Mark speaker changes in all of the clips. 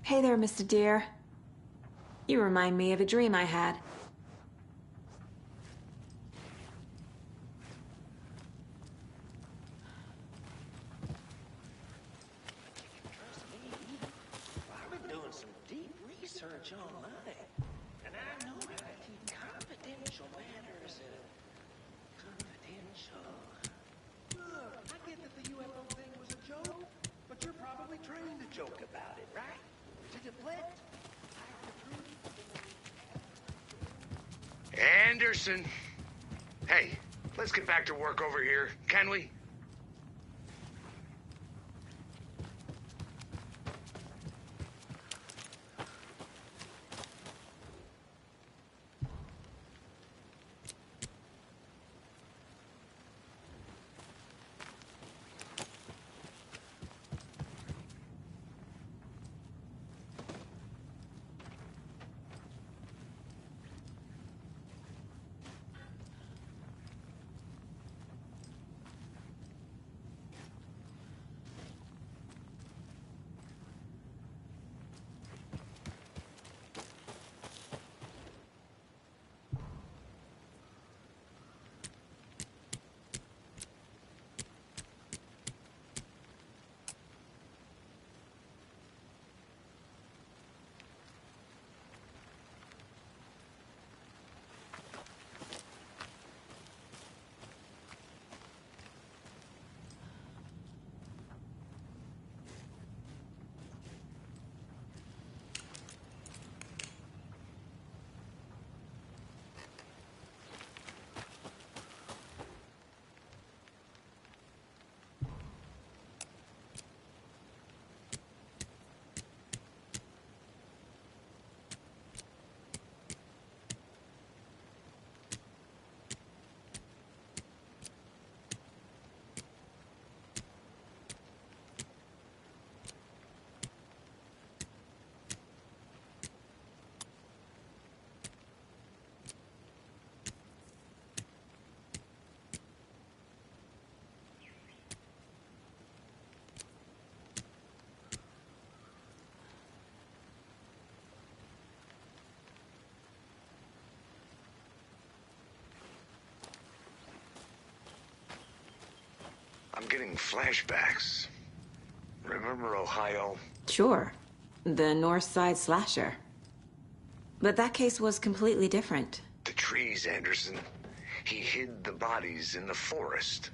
Speaker 1: Hey there, Mr. Deer. You remind me of a dream I had.
Speaker 2: Trust me, I've been doing some deep research online, and I know how to keep confidential matters confidential. Look, I get that the UFO thing was a joke, but you're probably trained to joke about it, right? To deflect.
Speaker 3: Anderson. Hey, let's get back to work over here, can we? I'm getting flashbacks. Remember Ohio?
Speaker 1: Sure. The North Side slasher. But that case was completely different.
Speaker 3: The trees, Anderson. He hid the bodies in the forest.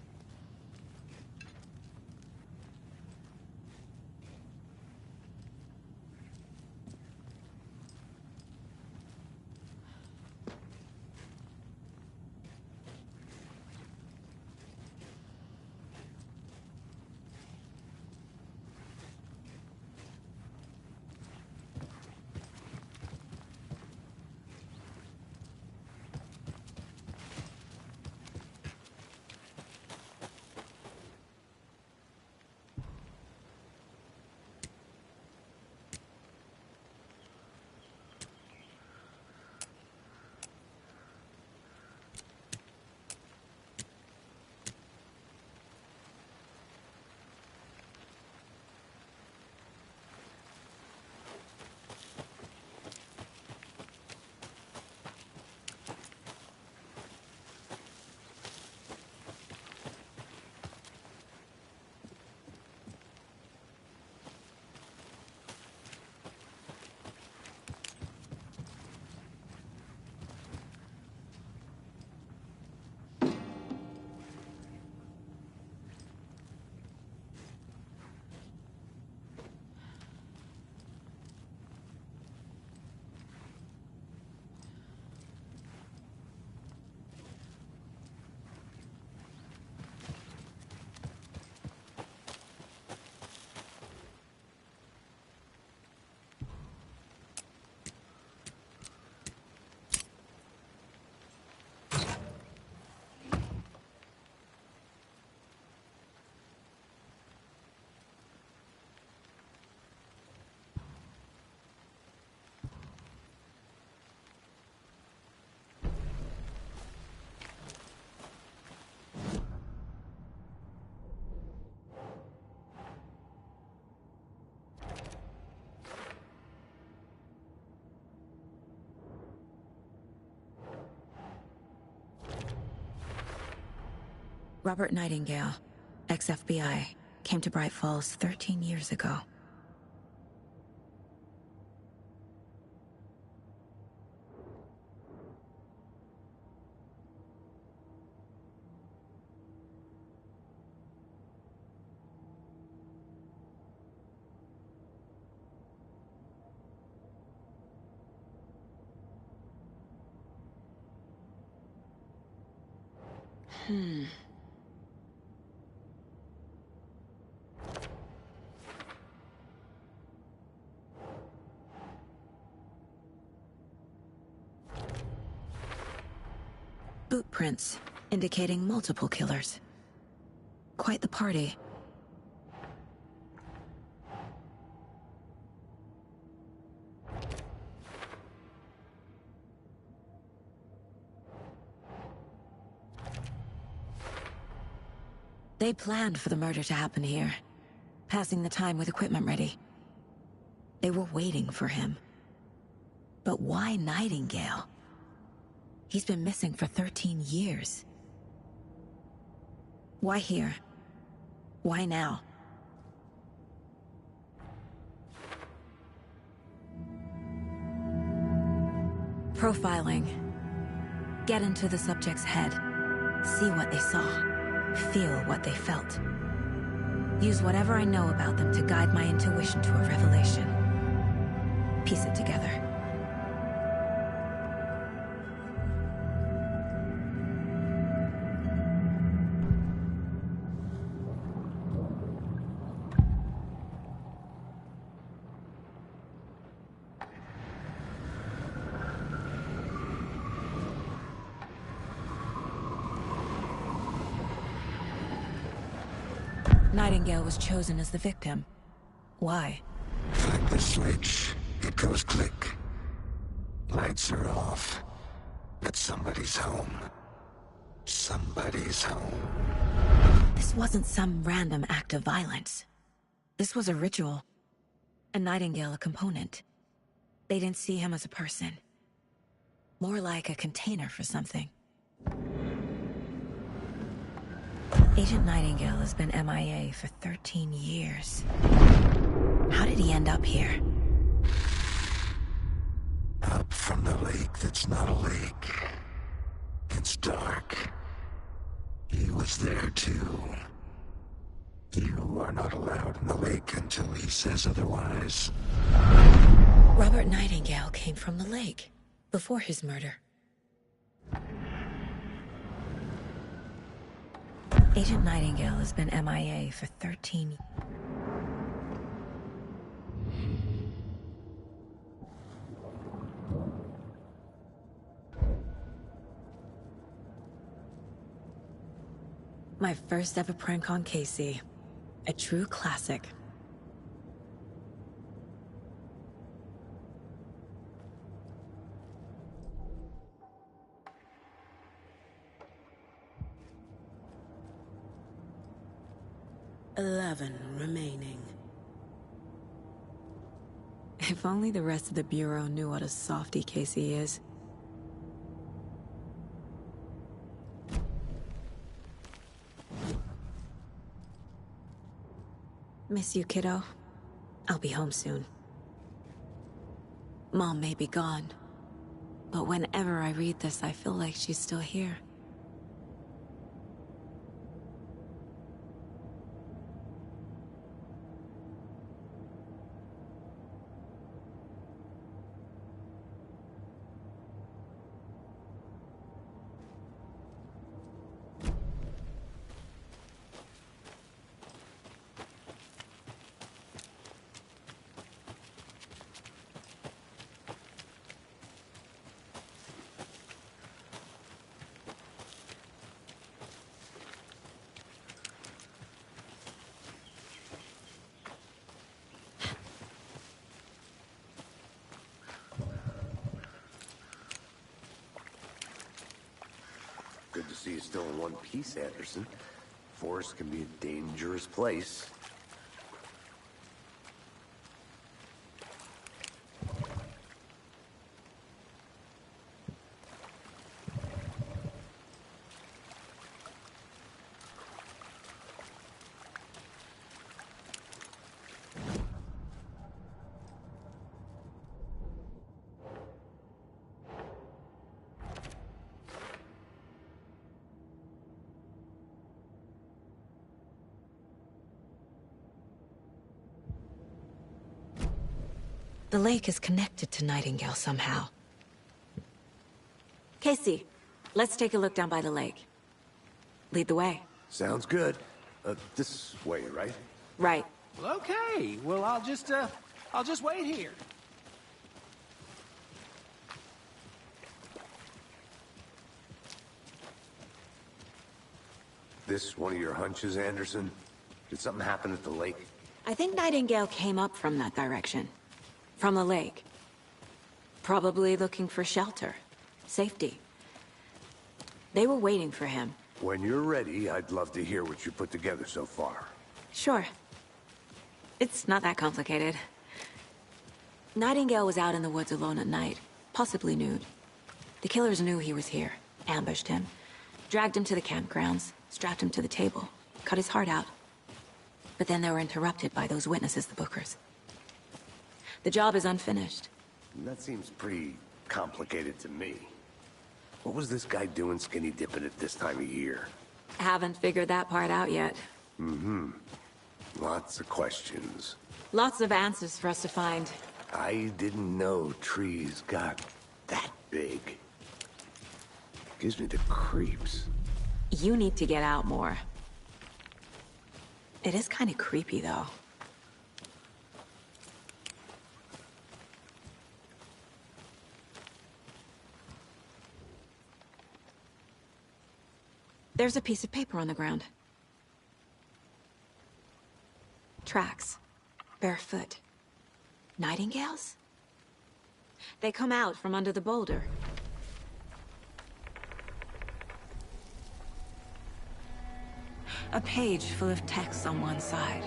Speaker 1: Robert Nightingale, ex-FBI, came to Bright Falls 13 years ago. Boot prints, indicating multiple killers. Quite the party. They planned for the murder to happen here, passing the time with equipment ready. They were waiting for him. But why Nightingale? He's been missing for 13 years. Why here? Why now? Profiling. Get into the subject's head. See what they saw. Feel what they felt. Use whatever I know about them to guide my intuition to a revelation. Piece it together. Nightingale was chosen as the victim. Why?
Speaker 4: Flip the switch, it goes click. Lights are off. But somebody's home. Somebody's home.
Speaker 1: This wasn't some random act of violence. This was a ritual. And Nightingale a component. They didn't see him as a person. More like a container for something. Agent Nightingale has been MIA for 13 years. How did he end up here?
Speaker 4: Up from the lake that's not a lake. It's dark. He was there too. You are not allowed in the lake until he says otherwise.
Speaker 1: Robert Nightingale came from the lake, before his murder. Agent Nightingale has been MIA for 13 years. My first ever prank on Casey. A true classic.
Speaker 5: "11 remaining."
Speaker 1: If only the rest of the Bureau knew what a softie Casey is. Miss you, kiddo. I'll be home soon. Mom may be gone, but whenever I read this, I feel like she's still here.
Speaker 6: Good to see you still in one piece, Anderson. Forest can be a dangerous place.
Speaker 1: The lake is connected to Nightingale somehow. Casey, let's take a look down by the lake. Lead the way.
Speaker 6: Sounds good. This way, right?
Speaker 1: Right.
Speaker 5: Well, okay. Well, I'll just wait here.
Speaker 6: This one of your hunches, Anderson? Did something happen at the lake?
Speaker 1: I think Nightingale came up from that direction. From the lake. Probably looking for shelter. Safety. They were waiting for him.
Speaker 6: When you're ready, I'd love to hear what you put together so far.
Speaker 1: Sure. It's not that complicated. Nightingale was out in the woods alone at night, possibly nude. The killers knew he was here, ambushed him, dragged him to the campgrounds, strapped him to the table, cut his heart out. But then they were interrupted by those witnesses, the Bookers. The job is unfinished.
Speaker 6: That seems pretty complicated to me. What was this guy doing skinny dipping at this time of year?
Speaker 1: Haven't figured that part out yet.
Speaker 6: Mm-hmm. Lots of questions.
Speaker 1: Lots of answers for us to find.
Speaker 6: I didn't know trees got that big. Gives me the creeps.
Speaker 1: You need to get out more. It is kind of creepy, though. There's a piece of paper on the ground. Tracks. Barefoot. Nightingales? They come out from under the boulder. A page full of text on one side.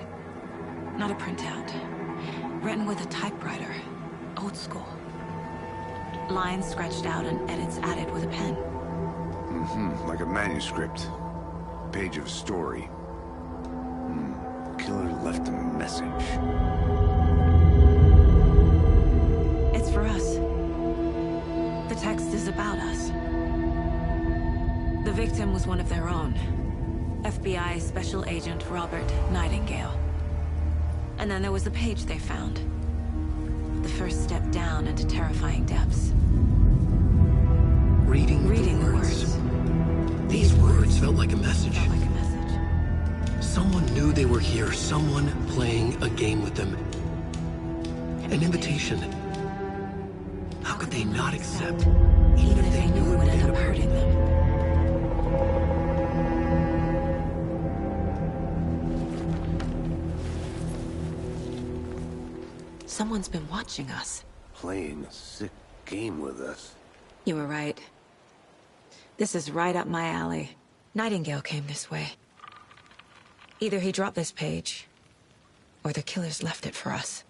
Speaker 1: Not a printout. Written with a typewriter. Old school. Lines scratched out and edits added with a pen.
Speaker 6: Mm-hmm, like a manuscript. Page of story. Killer left a message.
Speaker 1: It's for us. The text is about us. The victim was one of their own. FBI Special Agent Robert Nightingale. And then there was the page they found. The first step down into terrifying depths.
Speaker 7: Reading the words. These words felt like a message. Someone knew they were here, someone playing a game with them. An invitation. How could they not accept, even if they knew it would end up hurting them?
Speaker 1: Someone's been watching us.
Speaker 6: Playing a sick game with us.
Speaker 1: You were right. This is right up my alley. Nightingale came this way. Either he dropped this page, or the killers left it for us.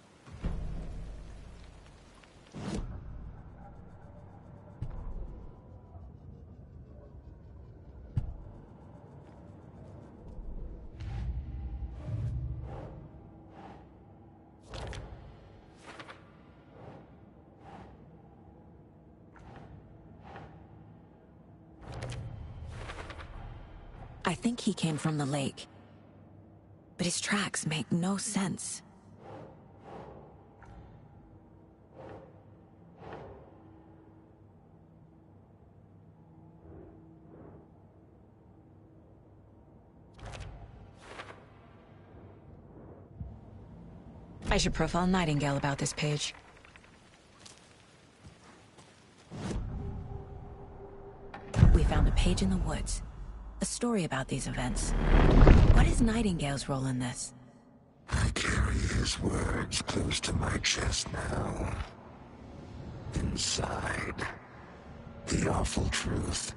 Speaker 1: I think he came from the lake. But his tracks make no sense. I should profile Nightingale about this page. We found a page in the woods. A story about these events. What is Nightingale's role in this?
Speaker 4: I carry his words close to my chest now. Inside, the awful truth.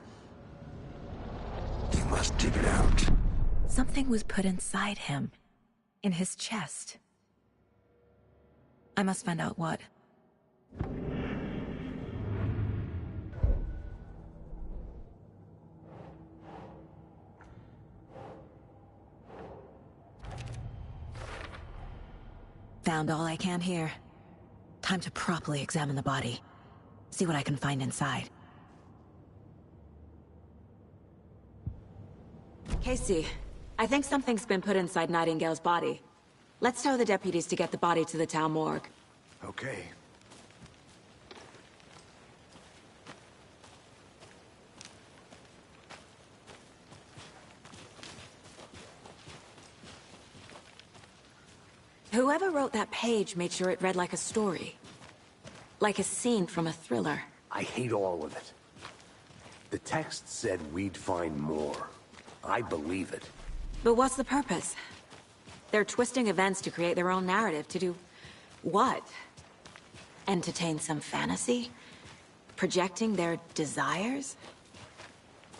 Speaker 4: You must dig it out.
Speaker 1: Something was put inside him. In his chest. I must find out what. Found all I can here. Time to properly examine the body. See what I can find inside. Casey, I think something's been put inside Nightingale's body. Let's tell the deputies to get the body to the town morgue.
Speaker 6: Okay,
Speaker 1: Whoever wrote that page made sure it read like a story. Like a scene from a thriller.
Speaker 6: I hate all of it. The text said we'd find more. I believe it.
Speaker 1: But what's the purpose? They're twisting events to create their own narrative to do... what? Entertain some fantasy? Projecting their desires?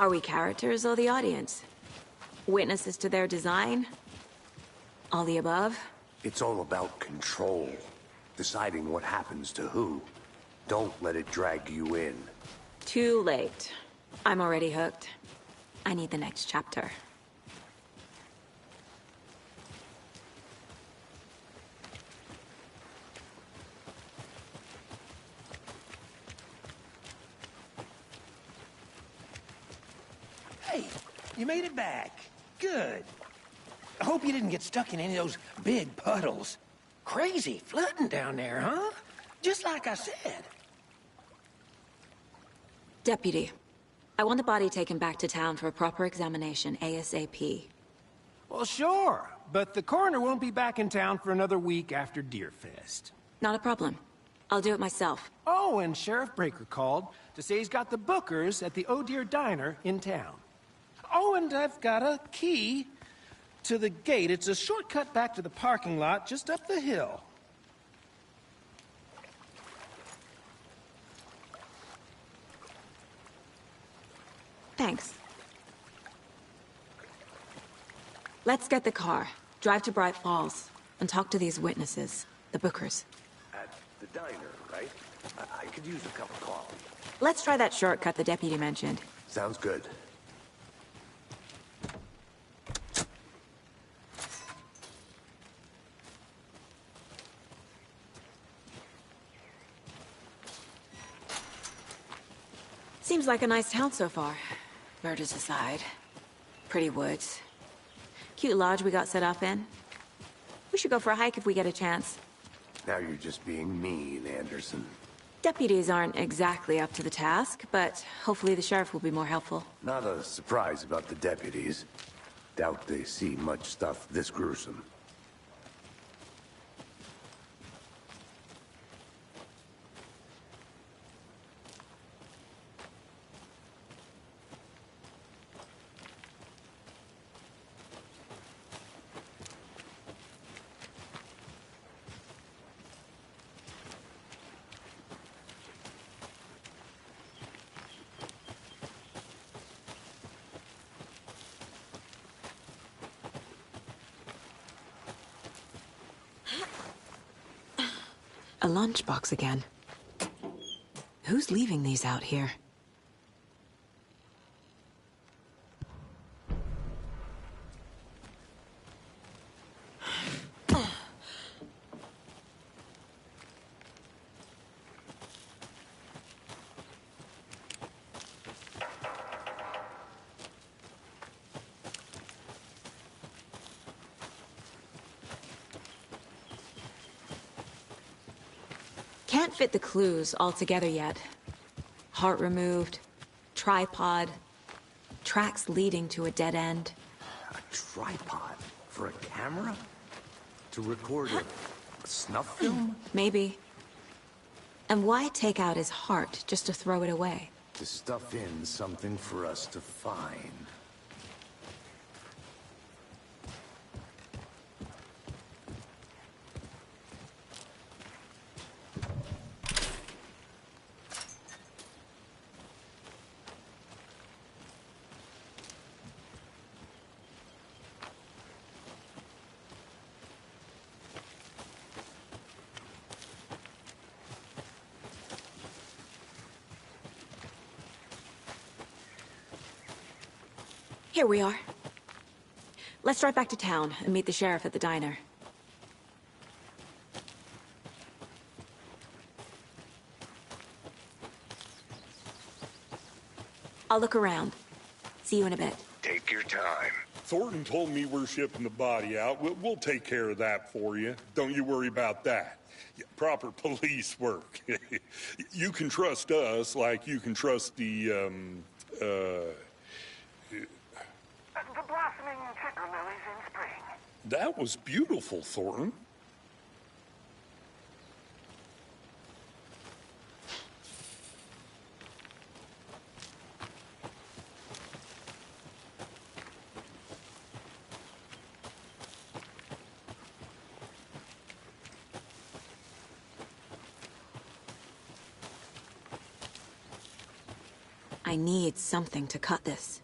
Speaker 1: Are we characters or the audience? Witnesses to their design? All the above?
Speaker 6: It's all about control. Deciding what happens to who. Don't let it drag you in.
Speaker 1: Too late. I'm already hooked. I need the next chapter.
Speaker 2: Hey, you made it back. Good. I hope you didn't get stuck in any of those big puddles. Crazy flooding down there, huh? Just like I said.
Speaker 1: Deputy, I want the body taken back to town for a proper examination, ASAP.
Speaker 5: Well, sure, but the coroner won't be back in town for another week after Deerfest.
Speaker 1: Not a problem. I'll do it myself.
Speaker 5: Oh, and Sheriff Breaker called to say he's got the Bookers at the Oh Dear Diner in town. Oh, and I've got a key to the gate. It's a shortcut back to the parking lot just up the hill.
Speaker 1: Thanks. Let's get the car, drive to Bright Falls, and talk to these witnesses, the Bookers.
Speaker 6: At the diner, right? I could use a cup of coffee.
Speaker 1: Let's try that shortcut the deputy mentioned.
Speaker 6: Sounds good.
Speaker 1: Seems like a nice town so far. Murders aside. Pretty woods. Cute lodge we got set up in. We should go for a hike if we get a chance.
Speaker 6: Now you're just being mean, Anderson.
Speaker 1: Deputies aren't exactly up to the task, but hopefully the sheriff will be more helpful.
Speaker 6: Not a surprise about the deputies. Doubt they see much stuff this gruesome.
Speaker 1: A lunchbox again. Who's leaving these out here? Can't fit the clues all together yet. Heart removed, tripod, tracks leading to a dead end.
Speaker 6: A tripod? For a camera? To record a snuff film?
Speaker 1: Maybe. And why take out his heart just to throw it away?
Speaker 6: To stuff in something for us to find.
Speaker 1: Here we are. Let's drive back to town and meet the sheriff at the diner. I'll look around. See you in a bit.
Speaker 3: Take your time.
Speaker 8: Thornton told me we're shipping the body out. We'll take care of that for you. Don't you worry about that. Proper police work. You can trust us like you can trust the
Speaker 2: blossoming chicker lilies in spring.
Speaker 8: That was beautiful, Thornton.
Speaker 1: I need something to cut this.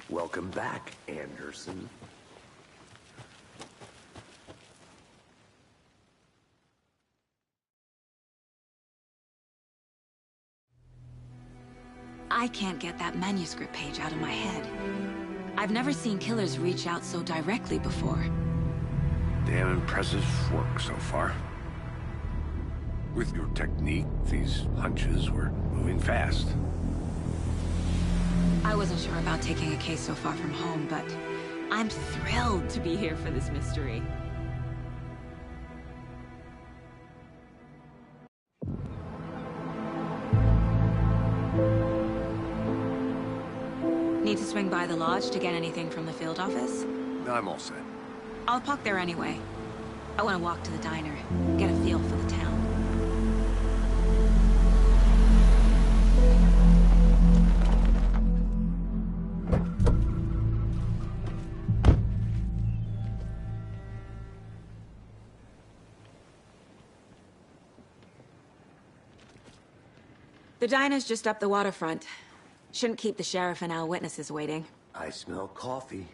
Speaker 6: Welcome back, Anderson.
Speaker 1: I can't get that manuscript page out of my head. I've never seen killers reach out so directly before.
Speaker 6: Damn impressive work so far. With your technique, these hunches were moving fast.
Speaker 1: I wasn't sure about taking a case so far from home, but I'm thrilled to be here for this mystery. Need to swing by the lodge to get anything from the field office?
Speaker 6: I'm all set.
Speaker 1: I'll park there anyway. I want to walk to the diner, get a feel for the town. The diner's just up the waterfront. Shouldn't keep the sheriff and our witnesses waiting.
Speaker 6: I smell coffee.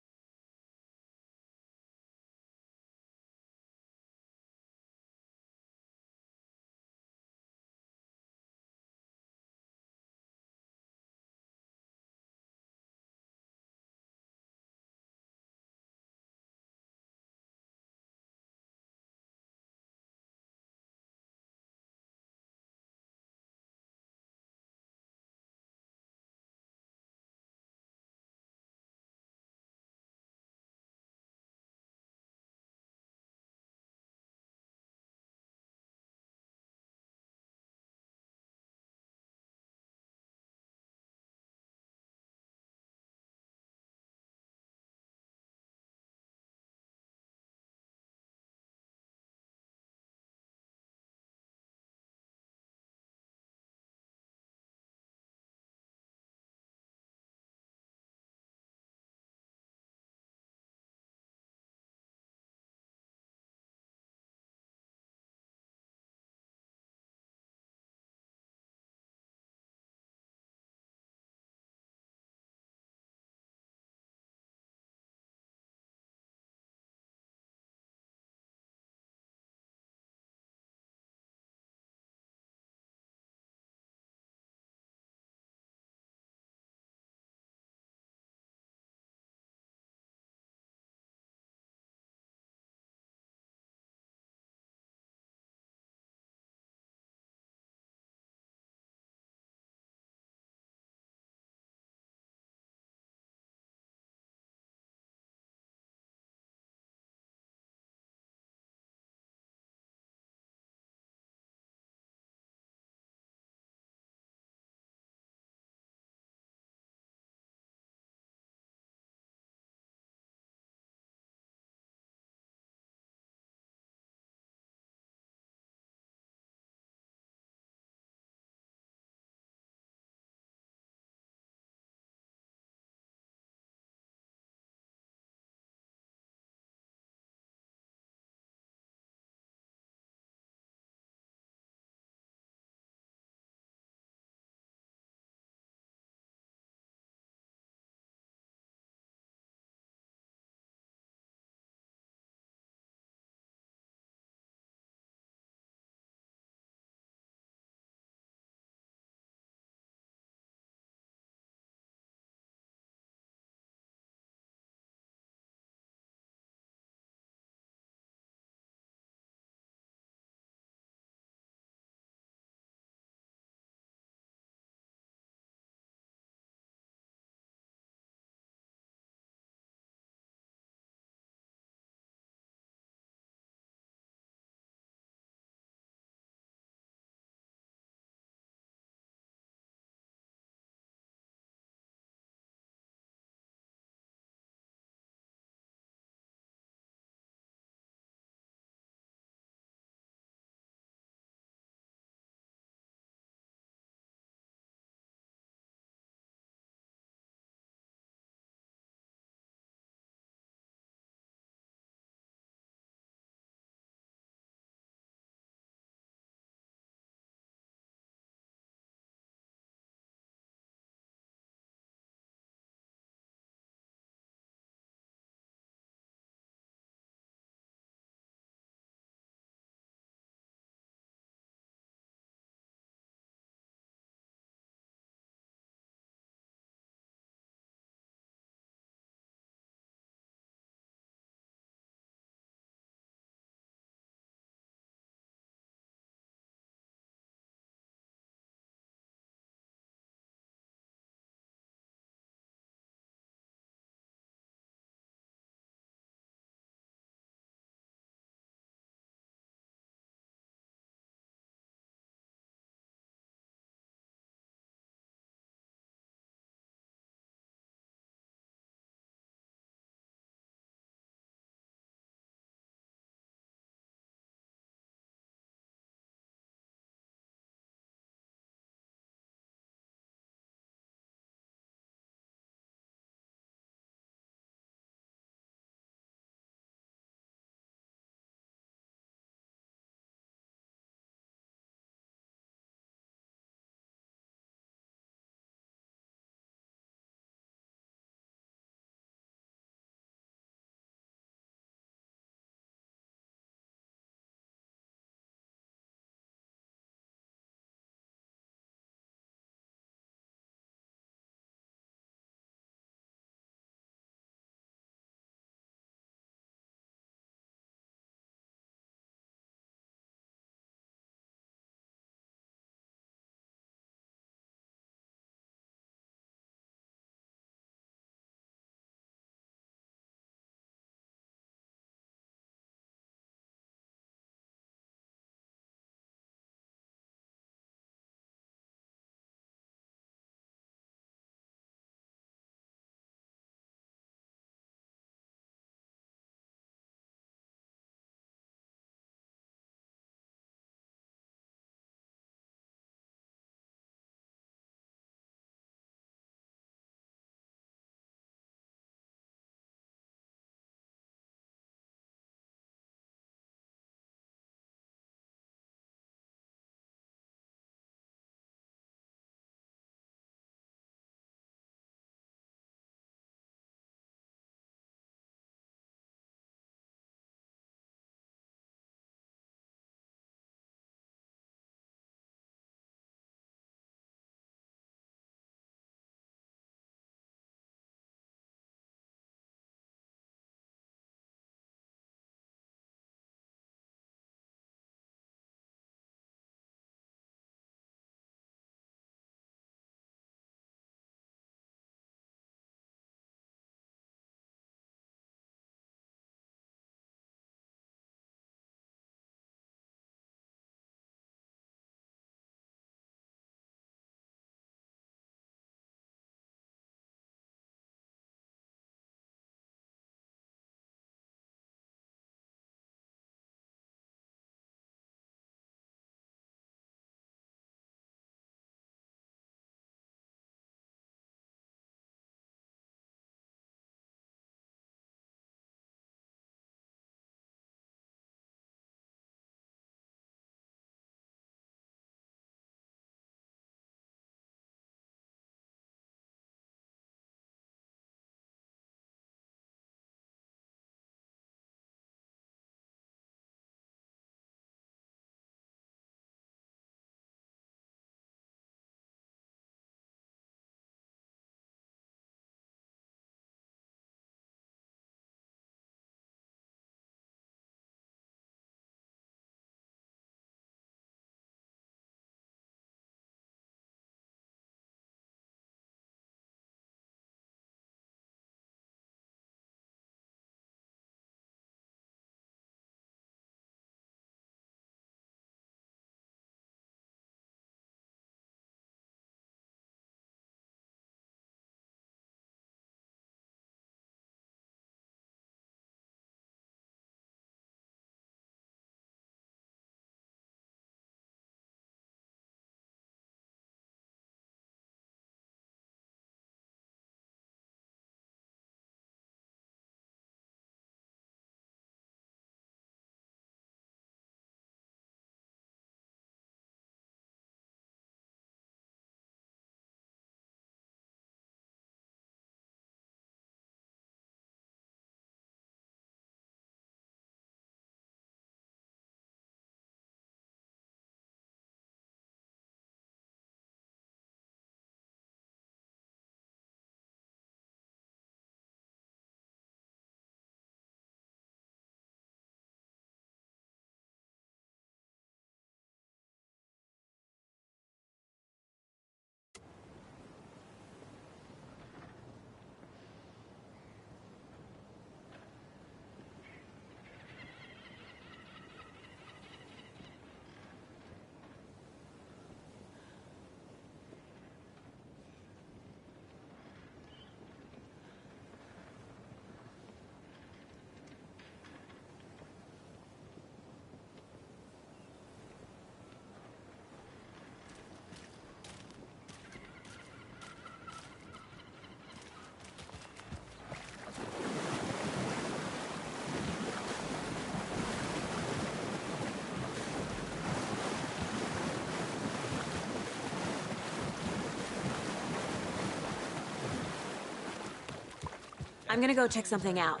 Speaker 1: I'm gonna go check something out.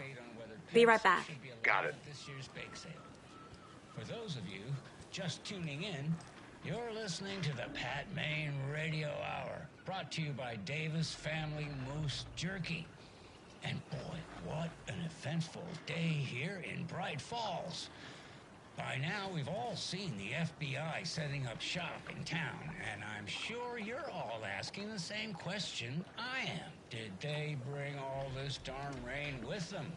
Speaker 1: Be right back.
Speaker 3: Got it.
Speaker 9: This year's bake sale. For those of you just tuning in, you're listening to the Pat Maine Radio Hour, brought to you by Davis Family Moose Jerky. And boy, what an eventful day here in Bright Falls. By now, we've all seen the FBI setting up shop in town, and I'm sure you're all asking the same question I am. Did they bring all this darn rain with them?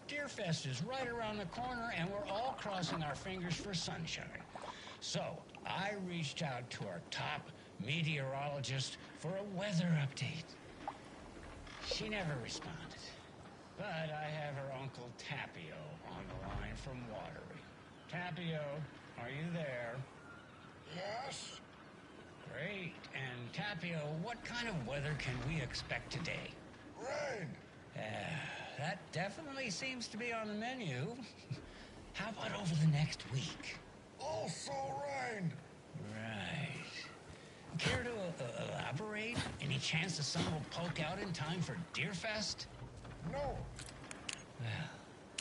Speaker 9: Deerfest is right around the corner, and we're all crossing our fingers for sunshine. So, I reached out to our top meteorologist for a weather update. She never responded. But I have her Uncle Tapio on the line from Watery. Tapio, are you there?
Speaker 10: Yes?
Speaker 9: Great. And Tapio, what kind of weather can we expect today?
Speaker 10: Rain.
Speaker 9: That definitely seems to be on the menu. How about over the next week?
Speaker 10: Also rain.
Speaker 9: Right. Care to elaborate? Any chance the sun will poke out in time for Deerfest?
Speaker 10: No.
Speaker 9: Well,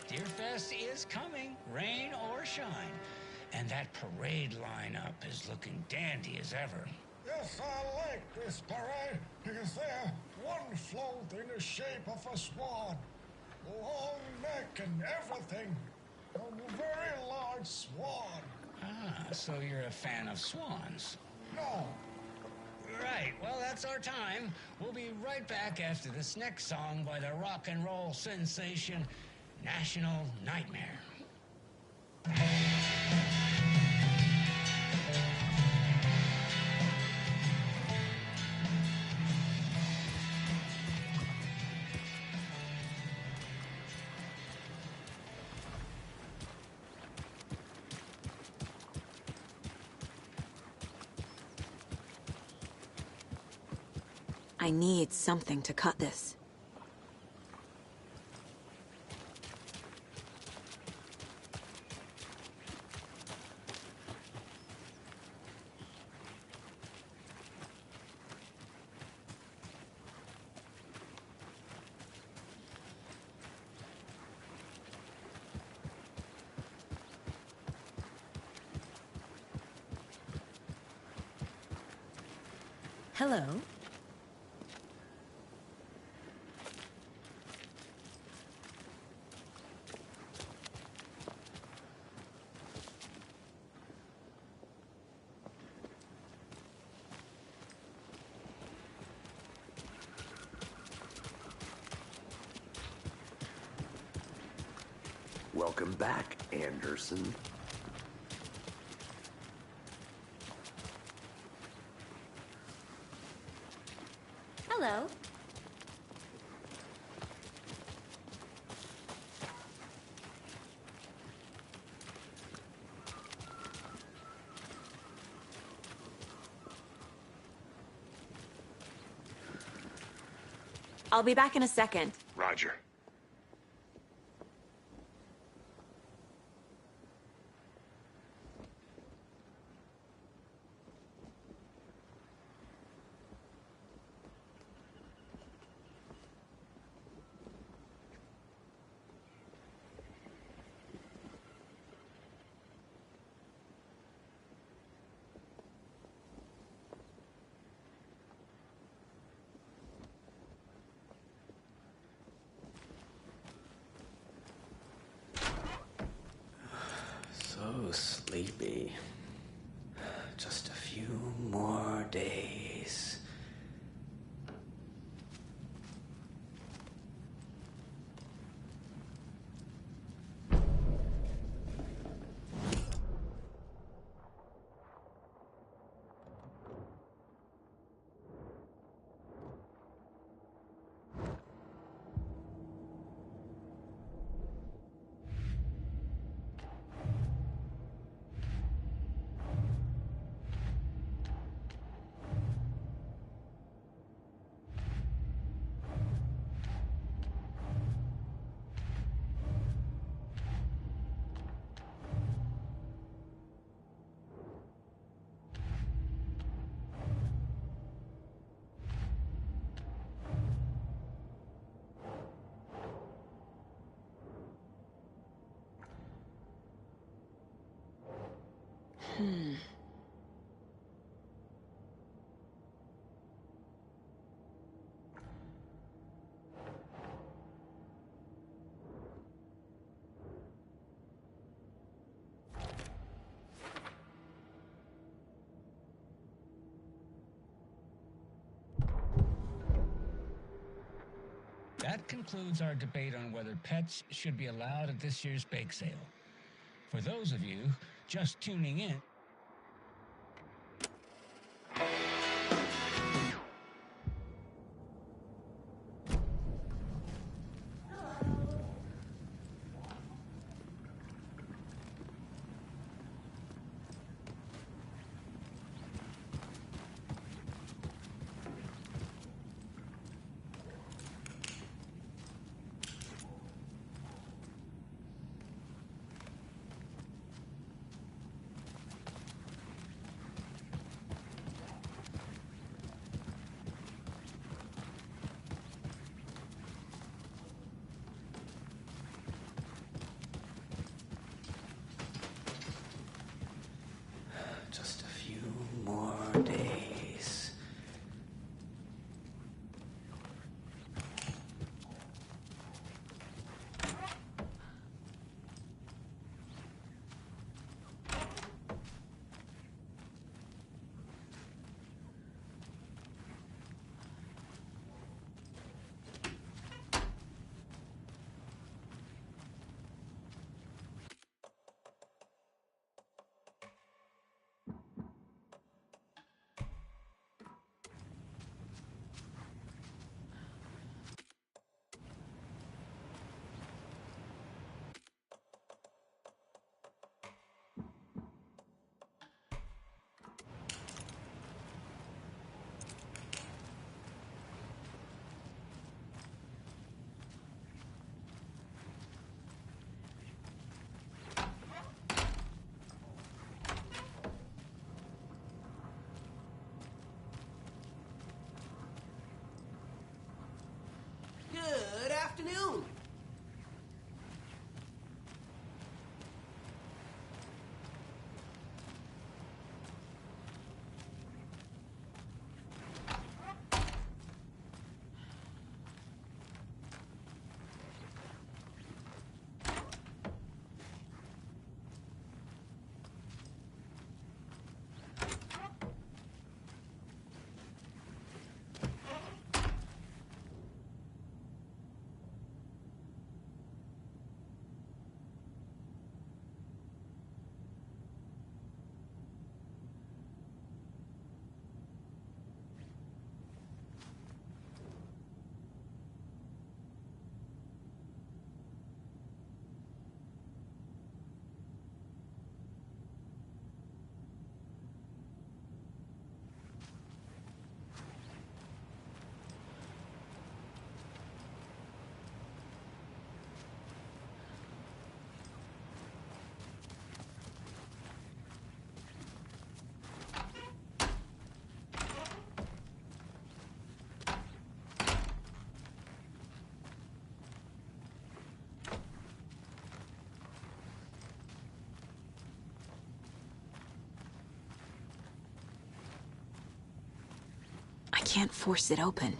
Speaker 9: Deerfest is coming, rain or shine. And that parade lineup is looking dandy as ever.
Speaker 10: Yes, I like this parade because they're one float in the shape of a swan. Long neck and everything. A very large swan.
Speaker 9: Ah, so you're a fan of swans.
Speaker 10: No.
Speaker 9: Right, well, that's our time. We'll be right back after this next song by the rock and roll sensation, National Nightmare.
Speaker 1: I need something to cut this. Hello.
Speaker 11: Welcome back, Anderson.
Speaker 1: Hello. I'll be back in a second.
Speaker 3: Roger.
Speaker 9: That concludes our debate on whether pets should be allowed at this year's bake sale. For those of you just tuning in,
Speaker 5: Just a few more days.
Speaker 12: Good afternoon.
Speaker 1: I can't force it open.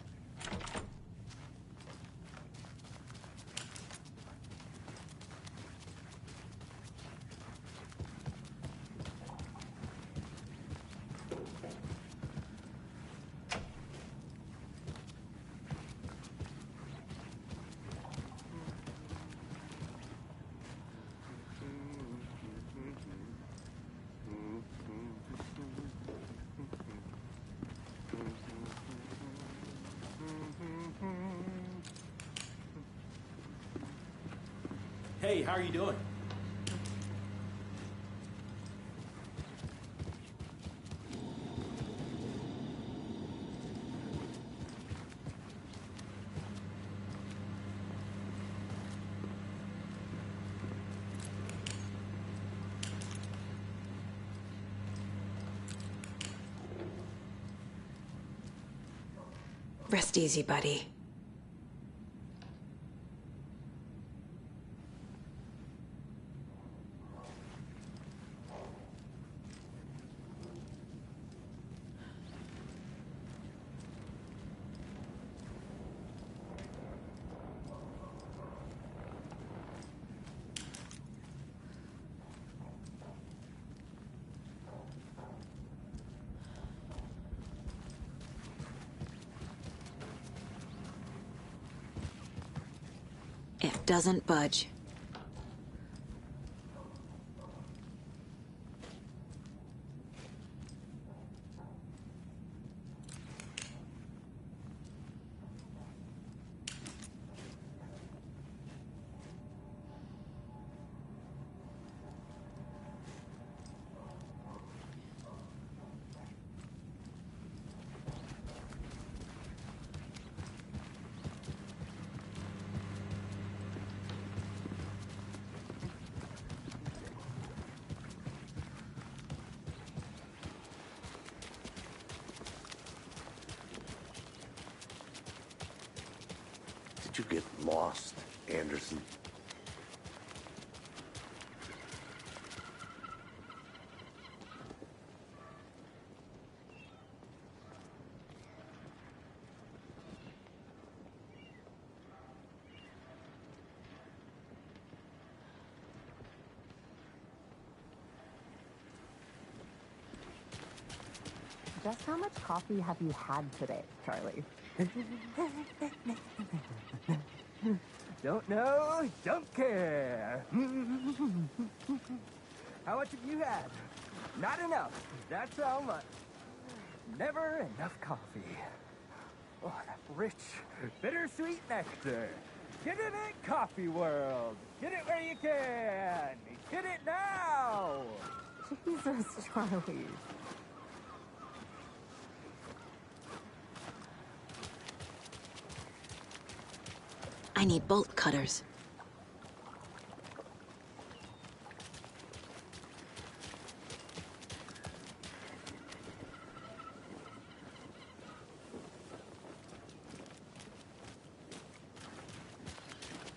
Speaker 5: Hey, how are you doing?
Speaker 1: Rest easy, buddy. It doesn't budge.
Speaker 11: Did you get lost, Anderson?
Speaker 12: Just how much coffee have you had today, Charlie?
Speaker 13: Don't know, don't care. How much have you had? Not enough. That's how much. Never enough coffee. Oh, that rich, bittersweet nectar. Get it at Coffee World. Get it where you can. Get it now.
Speaker 12: Jesus, Charlie.
Speaker 1: I need bolt cutters.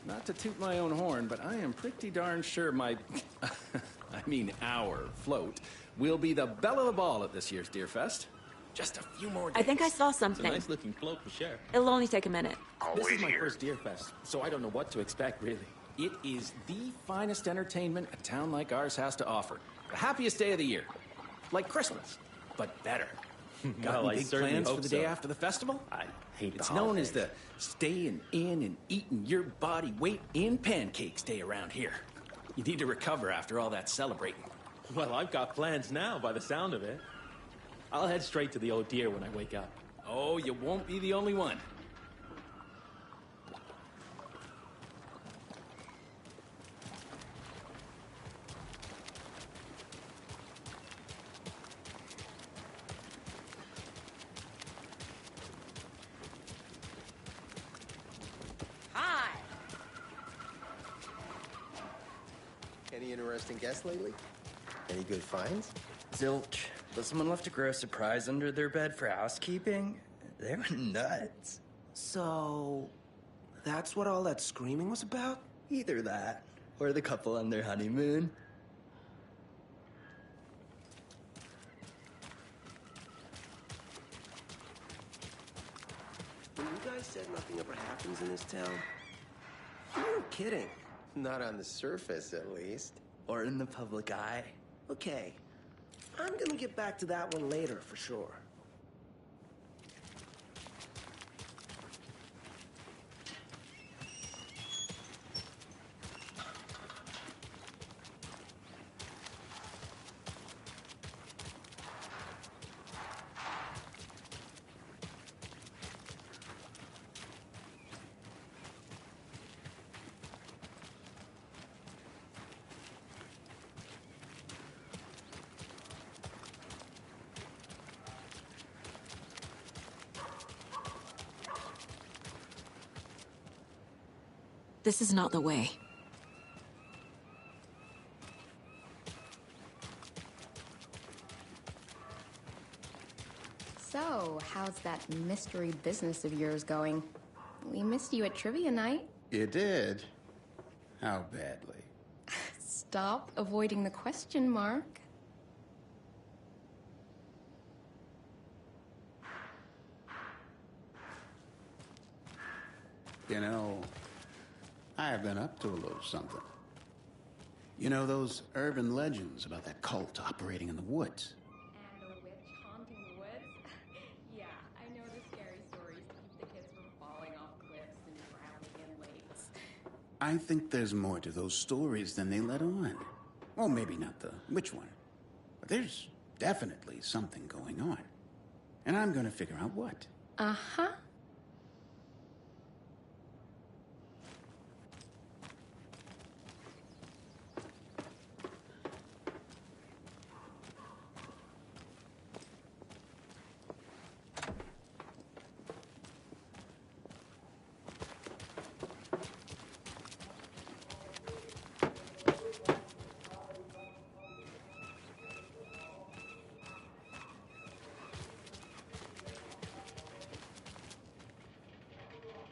Speaker 14: Not to toot my own horn, but I am pretty darn sure my... I mean our float will be the belle of the ball at this year's Deer Fest. Just a few more days.
Speaker 1: I think I saw something.
Speaker 15: It's a nice-looking float for sure.
Speaker 1: It'll only take a minute.
Speaker 15: This is my first Deer Fest, so I don't know what to expect, really.
Speaker 14: It is the finest entertainment a town like ours has to offer. The happiest day of the year. Like Christmas, but better. Got
Speaker 15: Well,
Speaker 14: any
Speaker 15: I
Speaker 14: big
Speaker 15: certainly
Speaker 14: plans for
Speaker 15: hope
Speaker 14: the
Speaker 15: so.
Speaker 14: day after the festival?
Speaker 15: I hate
Speaker 14: It's
Speaker 15: the
Speaker 14: known as
Speaker 15: holidays.
Speaker 14: the staying in and eating your body weight in pancakes day around here. You need to recover after all that celebrating.
Speaker 15: Well, I've got plans now, by the sound of it. I'll head straight to the Old Deer when I wake up.
Speaker 14: Oh, you won't be the only one.
Speaker 16: Hi!
Speaker 17: Any interesting guests lately? Any good finds?
Speaker 18: Zilch. But someone left a gross surprise under their bed for housekeeping. They were nuts.
Speaker 19: So, that's what all that screaming was about?
Speaker 18: Either that, or the couple on their honeymoon.
Speaker 19: When you guys said nothing ever happens in this town, you weren't kidding.
Speaker 17: Not on the surface, at least.
Speaker 18: Or in the public eye.
Speaker 19: Okay, I'm gonna get back to that one later for sure.
Speaker 1: This is not the way.
Speaker 20: So, how's that mystery business of yours going? We missed you at trivia night.
Speaker 21: You did? How badly?
Speaker 20: Stop avoiding the question, Mark.
Speaker 21: You know, I have been up to a little something. You know those urban legends about that cult operating in the woods?
Speaker 20: And a witch haunting the woods? Yeah, I know the scary stories to keep the kids from falling off cliffs and drowning in lakes.
Speaker 21: I think there's more to those stories than they let on. Well, maybe not the which one. But there's definitely something going on. And I'm gonna figure out what.
Speaker 20: Uh-huh.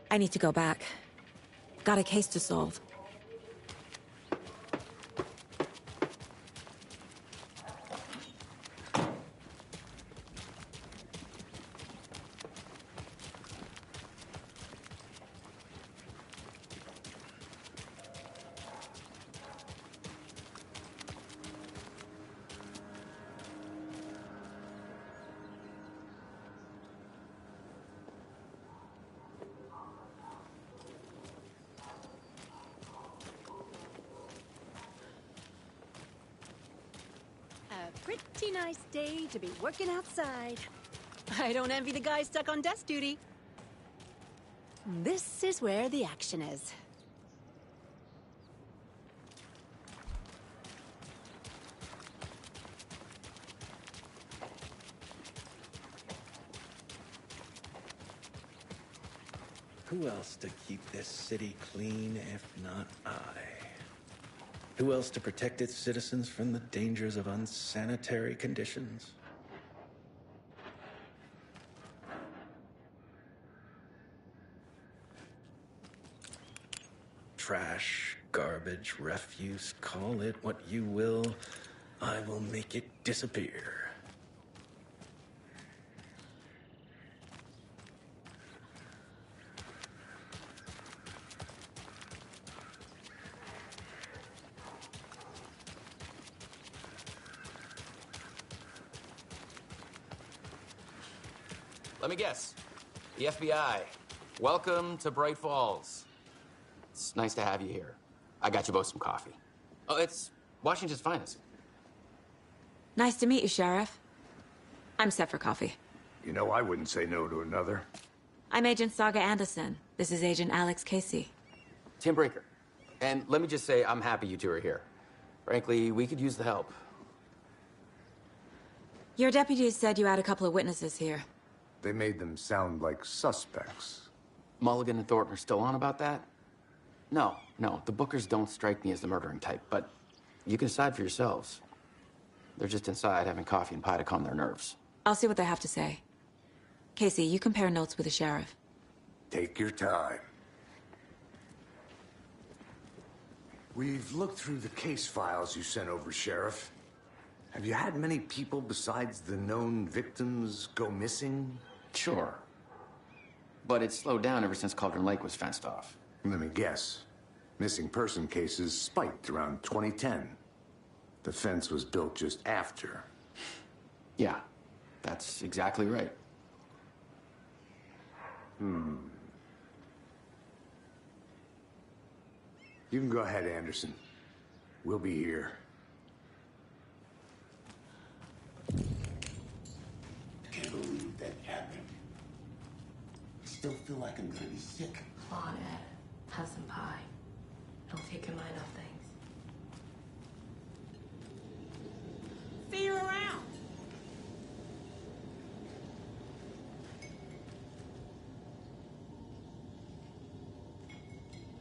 Speaker 1: I need to go back. Got a case to solve.
Speaker 7: Pretty nice day to be working outside. I don't envy the guy stuck on desk duty. This is where the action is.
Speaker 2: Who else to keep this city clean if not I? Who else to protect its citizens from the dangers of unsanitary conditions? Trash, garbage, refuse, call it what you will. I will make it disappear.
Speaker 22: Let me guess. The FBI. Welcome to Bright Falls. It's nice to have you here. I got you both some coffee. Oh, it's Washington's finest.
Speaker 1: Nice to meet you, Sheriff. I'm set for coffee.
Speaker 6: You know, I wouldn't say no to another.
Speaker 1: I'm Agent Saga Anderson. This is Agent Alex Casey.
Speaker 22: Tim Brinker. And let me just say, I'm happy you two are here. Frankly, we could use the help.
Speaker 1: Your deputies said you had a couple of witnesses here.
Speaker 6: They made them sound like suspects.
Speaker 22: Mulligan and Thornton are still on about that? No, the Bookers don't strike me as the murdering type, but you can decide for yourselves. They're just inside having coffee and pie to calm their nerves.
Speaker 1: I'll see what they have to say. Casey, you compare notes with the sheriff.
Speaker 6: Take your time.
Speaker 3: We've looked through the case files you sent over, Sheriff. Have you had many people besides the known victims go missing?
Speaker 22: Sure. But it's slowed down ever since Cauldron Lake was fenced off.
Speaker 3: Let me guess. Missing person cases spiked around 2010. The fence was built just after.
Speaker 22: Yeah, that's exactly right.
Speaker 3: You can go ahead, Anderson. We'll be here.
Speaker 21: I can't believe that happened. I still feel like I'm gonna be sick.
Speaker 23: Come on, Ed. Have some pie. It'll take your mind off things.
Speaker 16: See you around.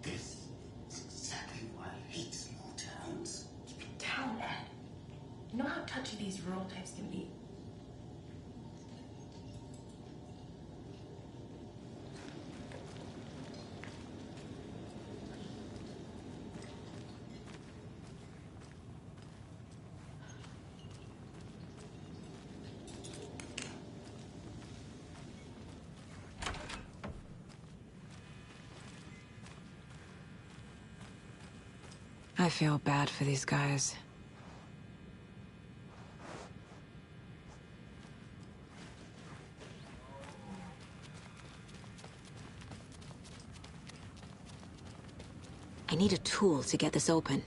Speaker 21: This is exactly why I hate small towns.
Speaker 23: Keep it down, Ed. You know how touchy these rural types can be.
Speaker 1: I feel bad for these guys. I need a tool to get this open.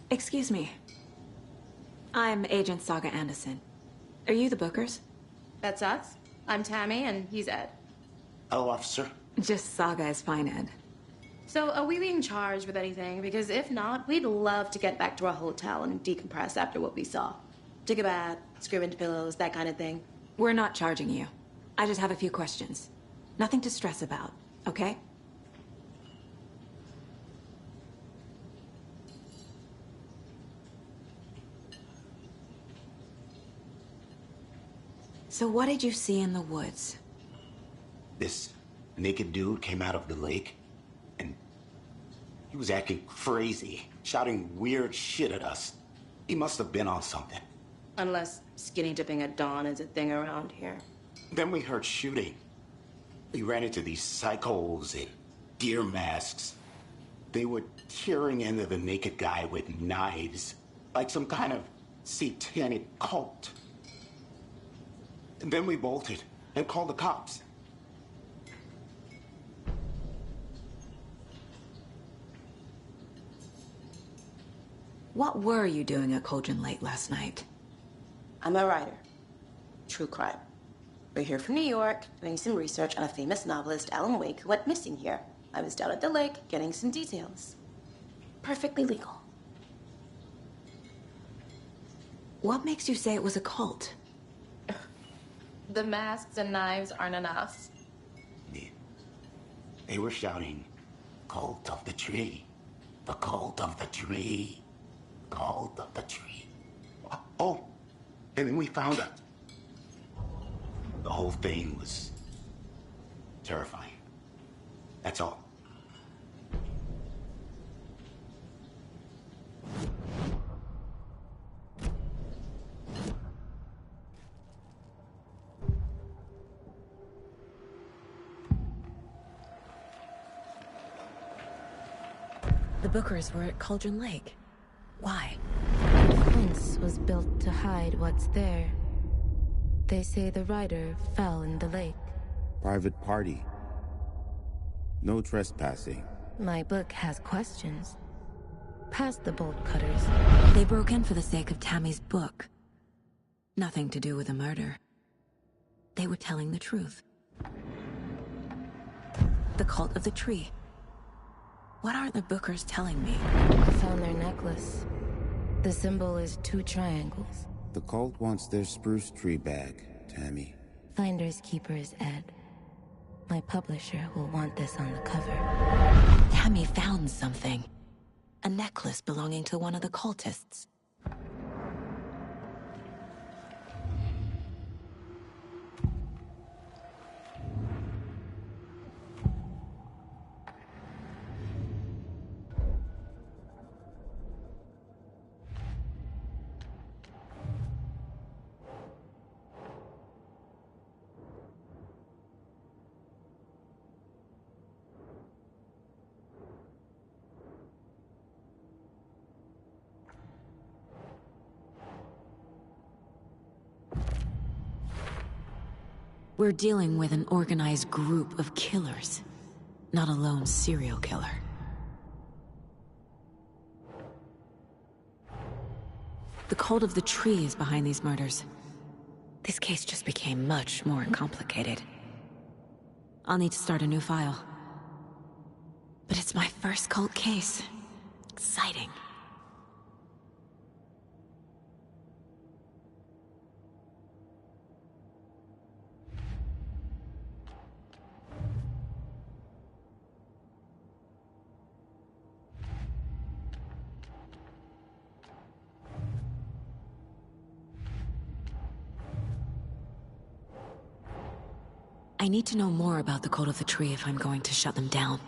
Speaker 1: Excuse me. I'm Agent Saga Anderson. Are you the Bookers?
Speaker 4: That's us. I'm Tammy, and he's Ed.
Speaker 21: Hello, officer.
Speaker 1: Just Saga is fine, Ed.
Speaker 4: So, are we being charged with anything? Because if not, we'd love to get back to our hotel and decompress after what we saw. Take a bath, scream into pillows, that kind of thing.
Speaker 1: We're not charging you. I just have a few questions. Nothing to stress about, okay? So what did you see in the woods?
Speaker 21: This naked dude came out of the lake, and he was acting crazy, shouting weird shit at us. He must have been on something.
Speaker 4: Unless skinny dipping at dawn is a thing around here.
Speaker 21: Then we heard shooting. We ran into these psychos in deer masks. They were tearing into the naked guy with knives, like some kind of satanic cult. And then we bolted and called the cops.
Speaker 1: What were you doing at Cauldron Lake last night?
Speaker 4: I'm a writer. True crime. We're here from New York, doing some research on a famous novelist, Alan Wake, who went missing here. I was down at the lake, getting some details. Perfectly legal.
Speaker 1: What makes you say it was a cult?
Speaker 4: The masks and knives aren't enough.
Speaker 21: They were shouting, "Cult of the tree, the cult of the tree, cult of the tree." Oh, and then we found out. The whole thing was terrifying. That's all.
Speaker 1: The Bookers were at Cauldron Lake. Why?
Speaker 23: The fence was built to hide what's there. They say the rider fell in the lake.
Speaker 8: Private party. No trespassing.
Speaker 23: My book has questions. Past the bolt cutters.
Speaker 1: They broke in for the sake of Tammy's book. Nothing to do with a murder. They were telling the truth. The cult of the tree. What aren't the Bookers telling me?
Speaker 23: I found their necklace. The symbol is 2 triangles.
Speaker 8: The cult wants their spruce tree back, Tammy.
Speaker 23: Finders keepers, Ed. My publisher will want this on the cover.
Speaker 1: Tammy found something. A necklace belonging to one of the cultists. We're dealing with an organized group of killers, not a lone serial killer. The cult of the tree is behind these murders. This case just became much more complicated. I'll need to start a new file. But it's my first cult case. Exciting. I need to know more about the cult of the tree if I'm going to shut them down.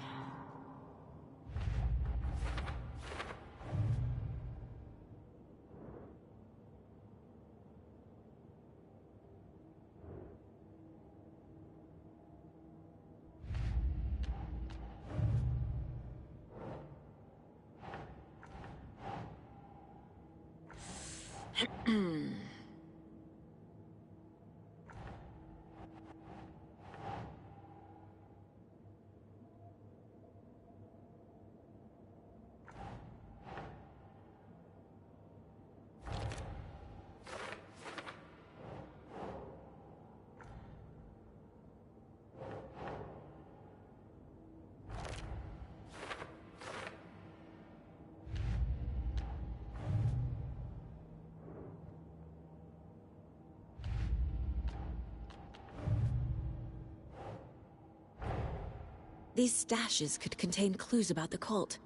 Speaker 1: These stashes could contain clues about the cult.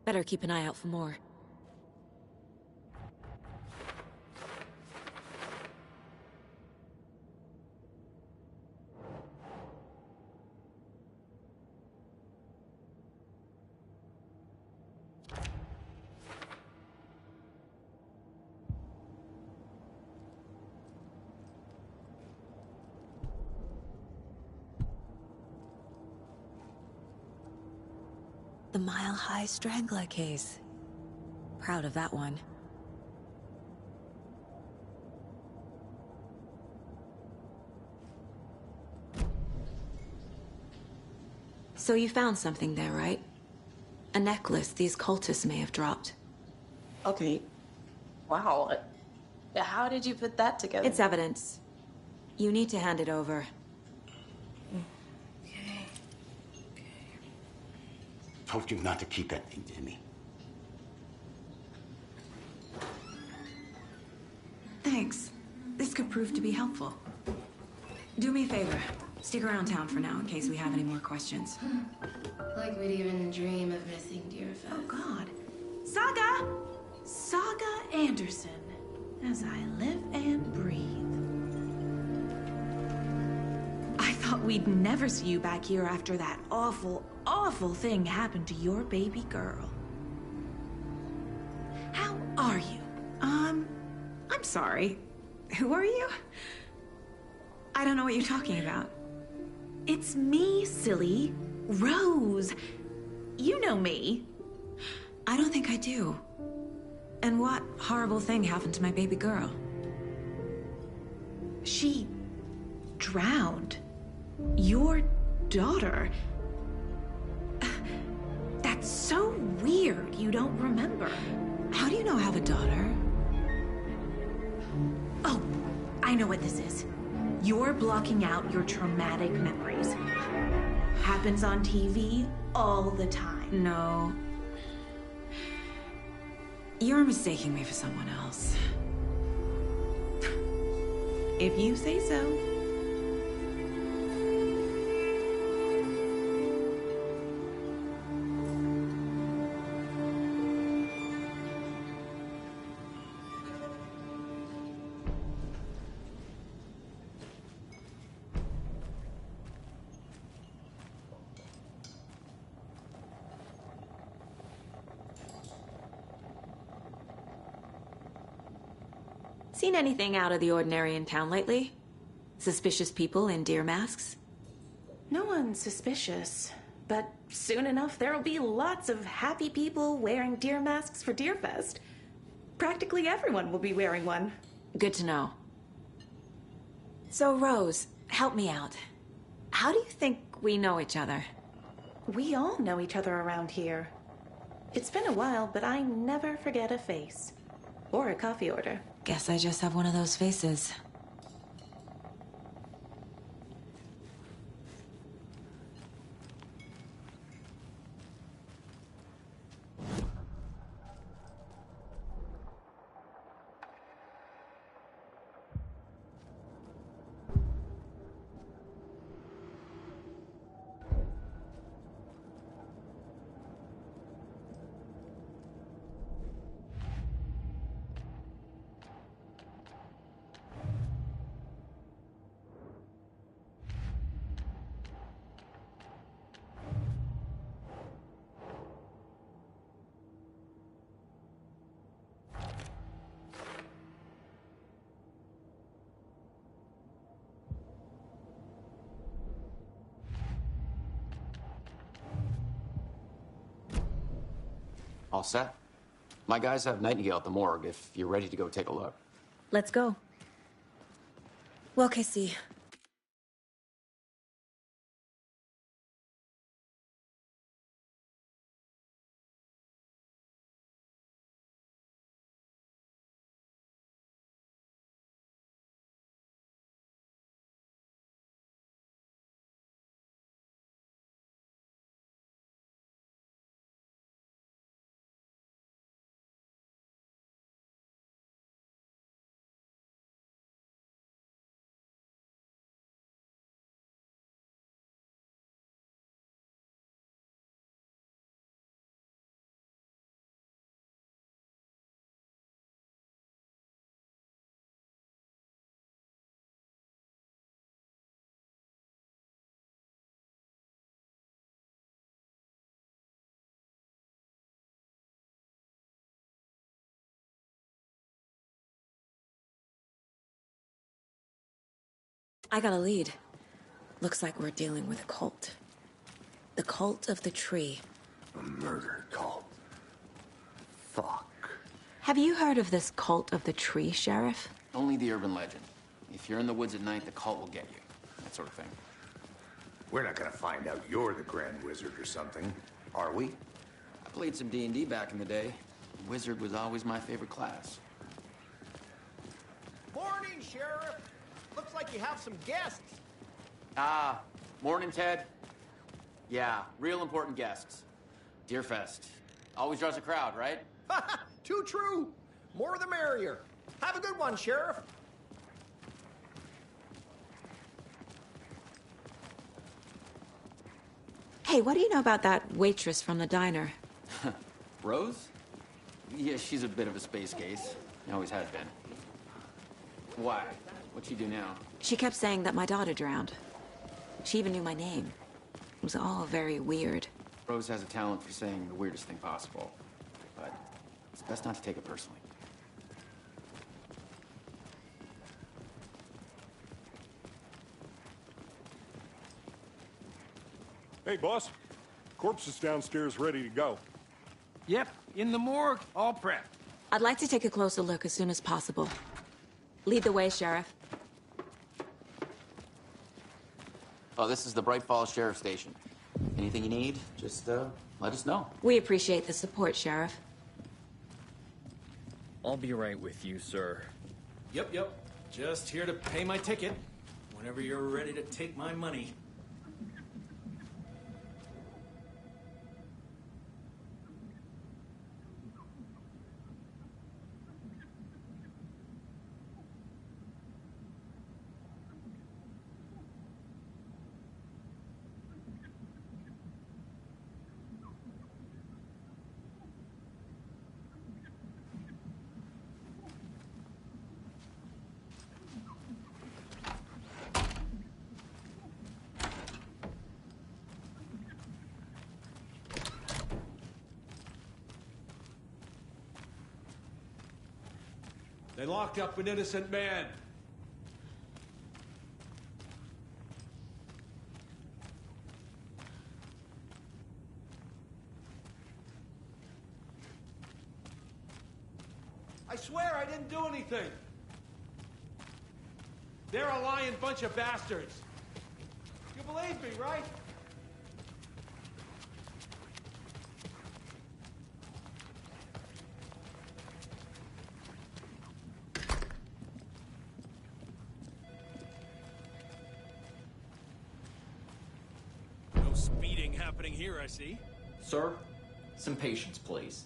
Speaker 1: Better keep an eye out for more. The Mile High Strangler case. Proud of that one. So you found something there, right? A necklace these cultists may have dropped.
Speaker 4: Okay. Wow. How did you put that together?
Speaker 1: It's evidence. You need to hand it over.
Speaker 21: Told you not to keep that thing to me.
Speaker 1: Thanks. This could prove to be helpful. Do me a favor. Stick around town for now in case we have any more questions.
Speaker 20: Like we'd even dream of missing Deerfest.
Speaker 5: Oh, God. Saga! Saga Anderson. As I live and breathe. I thought we'd never see you back here after that awful, awful thing happened to your baby girl. How are you? I'm sorry. Who are you? I don't know what you're talking about. It's me, silly. Rose. You know me.
Speaker 1: I don't think I do. And what horrible thing happened to my baby girl?
Speaker 5: She drowned. Your daughter. That's so weird you don't remember.
Speaker 1: How do you know I have a daughter?
Speaker 5: Oh, I know what this is. You're blocking out your traumatic memories. Happens on TV all the time.
Speaker 1: No. You're mistaking me for someone else.
Speaker 5: If you say so.
Speaker 1: Seen anything out of the ordinary in town lately? Suspicious people in deer masks?
Speaker 5: No one's suspicious, but soon enough there'll be lots of happy people wearing deer masks for Deerfest. Practically everyone will be wearing one.
Speaker 1: Good to know. So, Rose, help me out. How do you think we know each other?
Speaker 5: We all know each other around here. It's been a while, but I never forget a face. Or a coffee order.
Speaker 1: Guess I just have one of those faces.
Speaker 22: All set? My guys have Nightingale at the morgue if you're ready to go take a look.
Speaker 1: Let's go. Well, Casey. I got a lead. Looks like we're dealing with a cult. The cult of the tree.
Speaker 3: A murder cult. Fuck.
Speaker 1: Have you heard of this cult of the tree, Sheriff?
Speaker 22: Only the urban legend. If you're in the woods at night, the cult will get you. That sort of thing.
Speaker 3: We're not gonna find out you're the Grand Wizard or something, are we?
Speaker 22: I played some D&D back in the day. Wizard was always my favorite class.
Speaker 9: Morning, Sheriff. Looks like you have some guests.
Speaker 22: Ah, morning, Ted. Yeah, real important guests. Deerfest. Always draws a crowd, right?
Speaker 9: Too true. More the merrier. Have a good one, Sheriff.
Speaker 1: Hey, what do you know about that waitress from the diner?
Speaker 22: Rose? Yeah, she's a bit of a space case. Always has been. Why? What'd she do now?
Speaker 1: She kept saying that my daughter drowned. She even knew my name. It was all very weird.
Speaker 22: Rose has a talent for saying the weirdest thing possible. But it's best not to take it personally.
Speaker 10: Hey, boss. Corpse is downstairs ready to go.
Speaker 2: Yep, in the morgue, all prepped.
Speaker 1: I'd like to take a closer look as soon as possible. Lead the way, Sheriff.
Speaker 22: Oh, this is the Bright Falls Sheriff Station. Anything you need, just let us know.
Speaker 1: We appreciate the support, Sheriff.
Speaker 15: I'll be right with you, sir.
Speaker 14: Yep. Just here to pay my ticket. Whenever you're ready to take my money.
Speaker 11: They locked up an innocent man. I swear I didn't do anything. They're a lying bunch of bastards. You believe me, right?
Speaker 15: No speeding happening here, I see.
Speaker 18: Sir, some patience, please.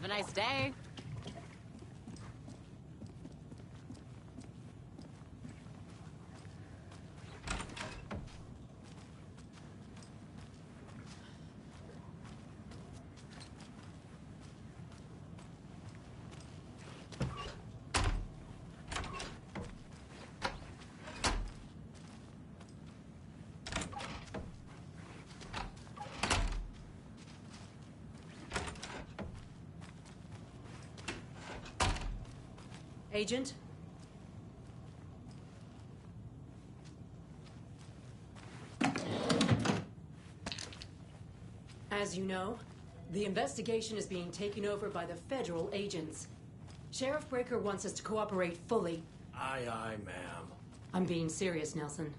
Speaker 12: Have a nice day.
Speaker 13: Agent? As you know, the investigation is being taken over by the federal agents. Sheriff Breaker wants us to cooperate fully.
Speaker 11: Aye, aye, ma'am.
Speaker 13: I'm being serious, Nelson.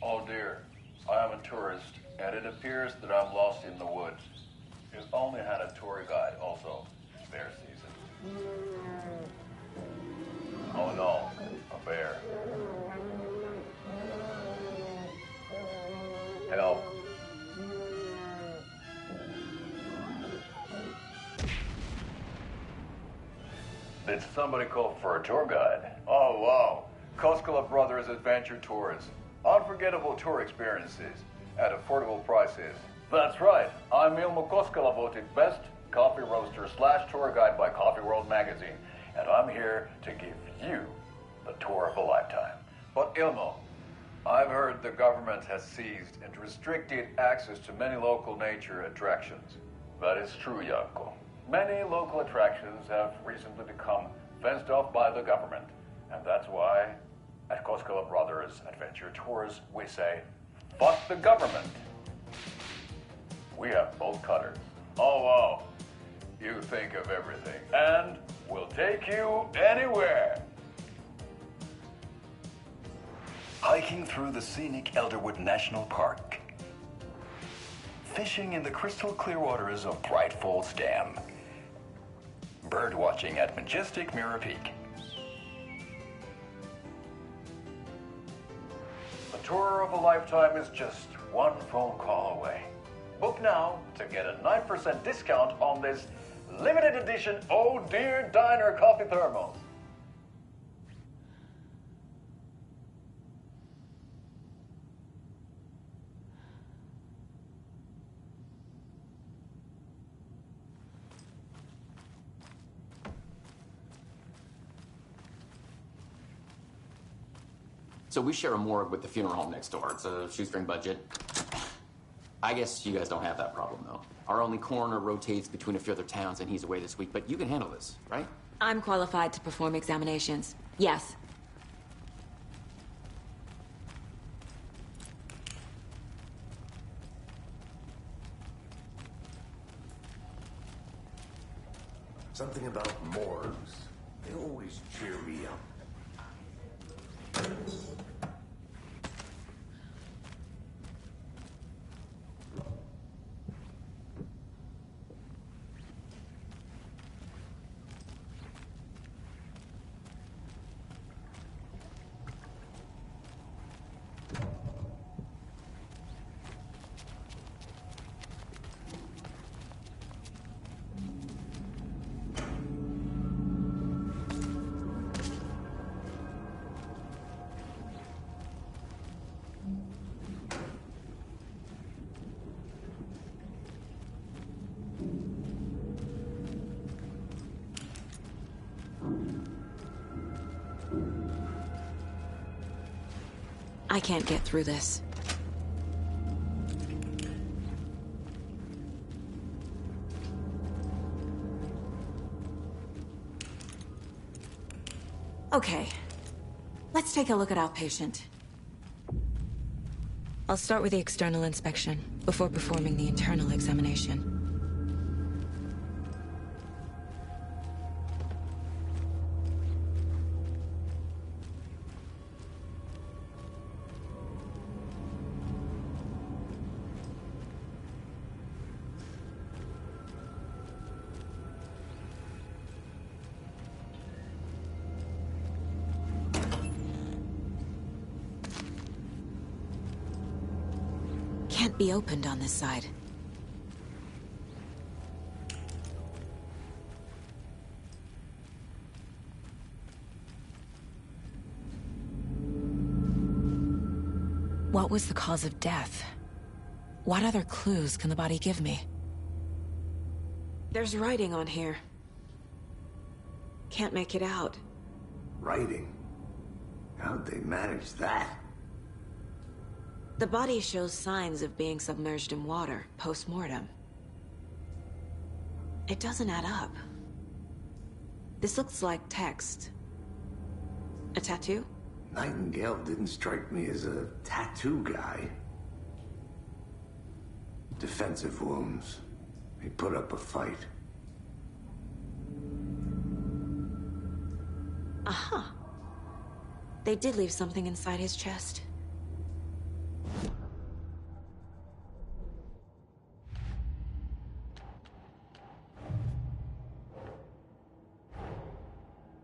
Speaker 17: Oh dear, I am a tourist, and it appears that I'm lost in the woods. You only had a tour guide, also. Bear season. Oh no, a bear. Help. Did somebody call for a tour guide? Oh wow, Koskela Brothers Adventure Tours. Unforgettable tour experiences at affordable prices. That's right. I'm Ilmo Koskela, voted best coffee roaster / tour guide by Coffee World magazine, and I'm here to give you the tour of a lifetime. But Ilmo, I've heard the government has seized and restricted access to many local nature attractions. That is true, Janko. Many local attractions have recently become fenced off by the government, and that's why at Koskela Brothers Adventure Tours, we say, fuck the government. We have bolt cutters. Oh, wow. You think of everything. And we'll take you anywhere. Hiking through the scenic Elderwood National Park. Fishing in the crystal clear waters of Bright Falls Dam. Bird watching at majestic Mirror Peak. Tour of a lifetime is just one phone call away. Book now to get a 9% discount on this limited edition Oh Dear Diner coffee thermos.
Speaker 22: So we share a morgue with the funeral home next door. It's a shoestring budget. I guess you guys don't have that problem, though. Our only coroner rotates between a few other towns, and he's away this week. But you can handle this, right?
Speaker 1: I'm qualified to perform examinations. Yes.
Speaker 3: Something about morgues. They always cheer me up.
Speaker 1: I can't get through this. Okay. Let's take a look at our patient. I'll start with the external inspection before performing the internal examination. can't be opened on this side. What was the cause of death? What other clues can the body give me? There's writing on here. Can't make it out.
Speaker 3: Writing? How'd they manage that?
Speaker 1: The body shows signs of being submerged in water, post-mortem. It doesn't add up. This looks like text. A tattoo?
Speaker 3: Nightingale didn't strike me as a tattoo guy. Defensive wounds. He put up a fight.
Speaker 1: Aha. They did leave something inside his chest.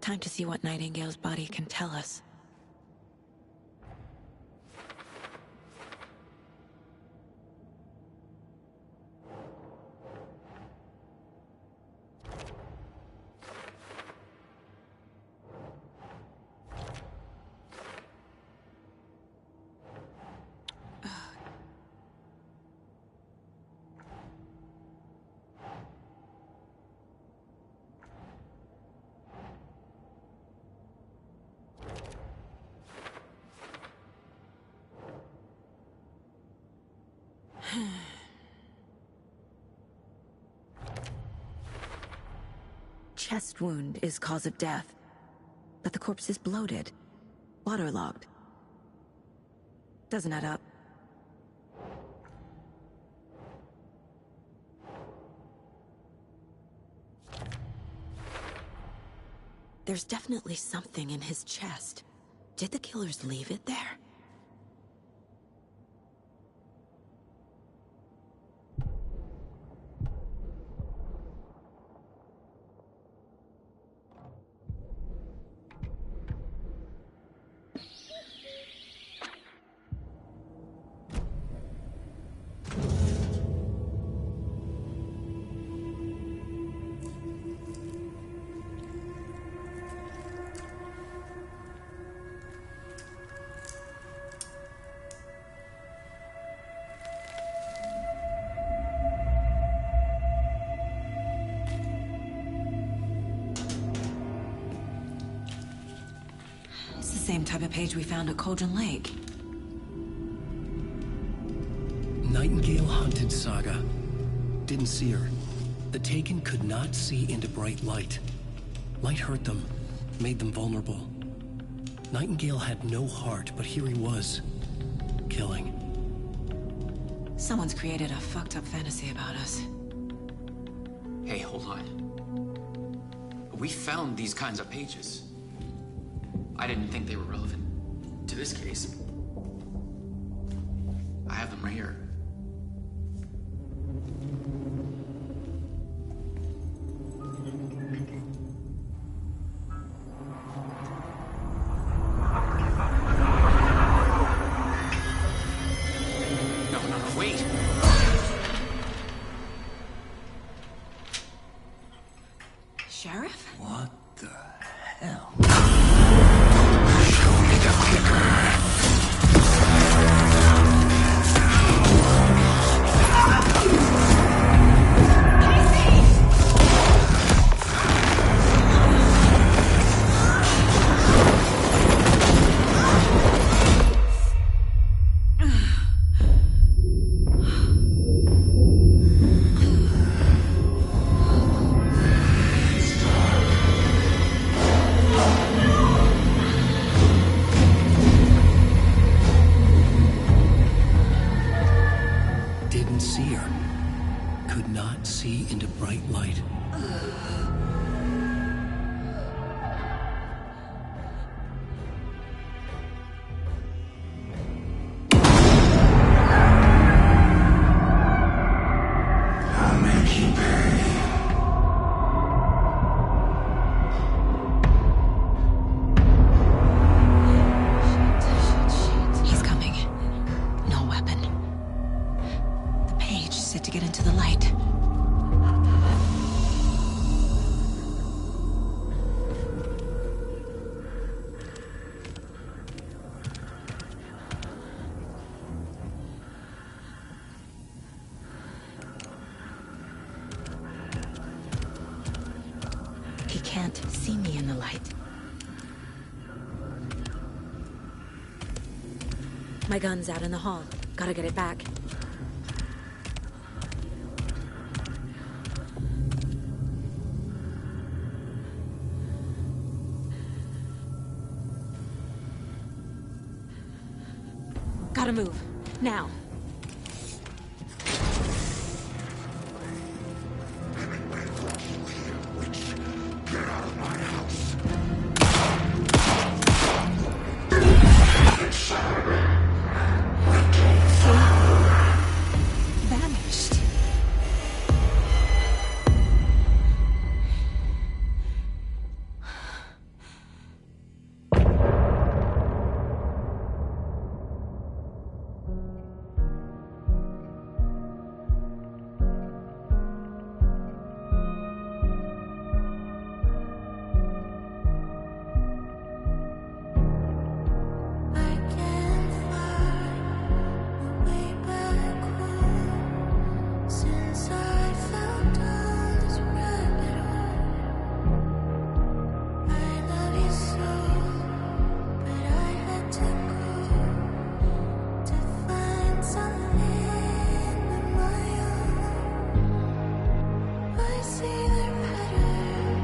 Speaker 1: Time to see what Nightingale's body can tell us. Chest wound is cause of death, but the corpse is bloated, waterlogged. Doesn't add up. There's definitely something in his chest. Did the killers leave it there? Same type of page we found at Cauldron Lake.
Speaker 7: Nightingale hunted Saga. Didn't see her. The Taken could not see into bright light. Light hurt them, made them vulnerable. Nightingale had no heart, but here he was, killing.
Speaker 1: Someone's created a fucked up fantasy about us.
Speaker 22: Hey, hold on. We found these kinds of pages. I didn't think they were relevant to this case. I have them right here. No, wait.
Speaker 1: Sheriff?
Speaker 6: What the hell?
Speaker 1: can't see me in the light. My gun's out in the hall. Gotta get it back. Gotta move. Now. Vanished.
Speaker 12: Since I fell down this rabbit hole, I love you so, but I had to go to find something of my own. I see their pattern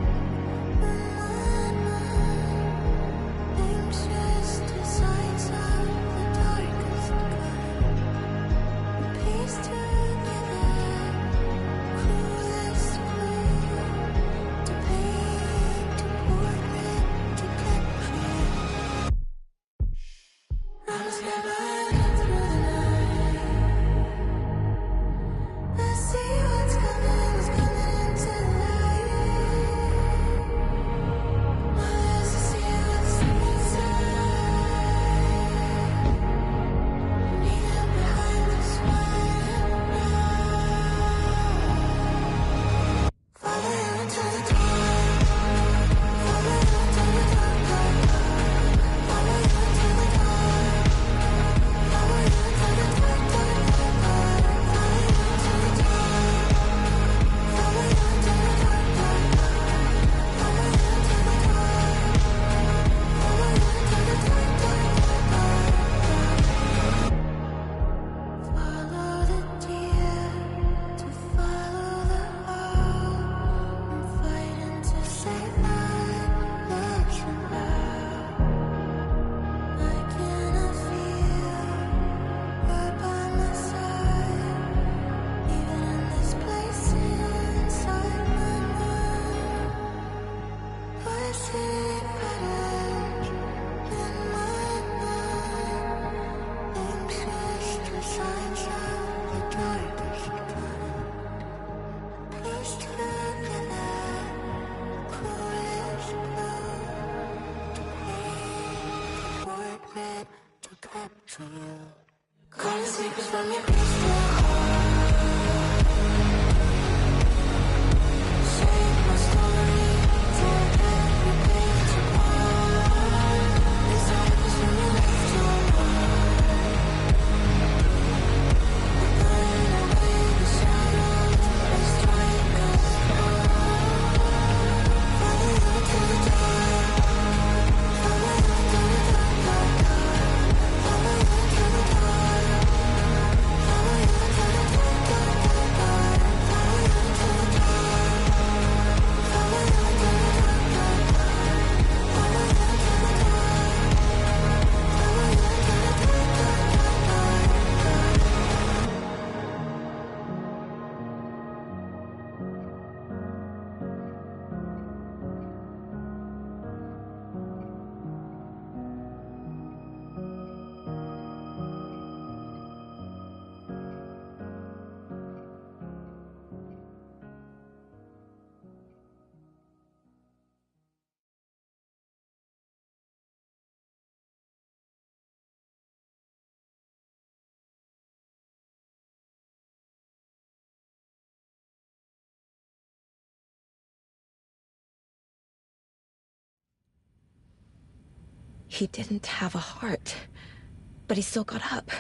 Speaker 12: in my mind, anxious designs of the darkest kind, piece together. Cruelest way to paint a portrait to capture. I'm scared through the night. I see what's coming into the light. My eyes see what's inside. Hidden behind the smile. Follow you into the dark. Follow you into the dark. Follow you into the dark. Follow you into the dark, dark, dark, dark. Follow you into the dark. Follow you into the dark, dark, dark. Follow you into the dark. Follow you into the dark, dark, dark, dark. Follow the deer to follow the hole. I'm fighting to save my legs somehow. I cannot feel right by my side, even in this place inside my mind. I see patterns in my mind, anxious designs of the darkest kind, piece together cruelest blue to paint a portrait to capture you. Calling secrets from your crystal heart. Save my story, tear every page apart. Disciples when you left your mark. Burn away the shadows that strike us apart. Follow you into the dark. Follow you into the dark, dark, dark. Follow you into the dark. Follow you into the dark, dark, dark, dark. Follow you into the dark. Follow you into the dark, dark, dark. Follow you into the dark. Follow you into the dark, dark, dark,
Speaker 1: He didn't have a heart, but he still got up.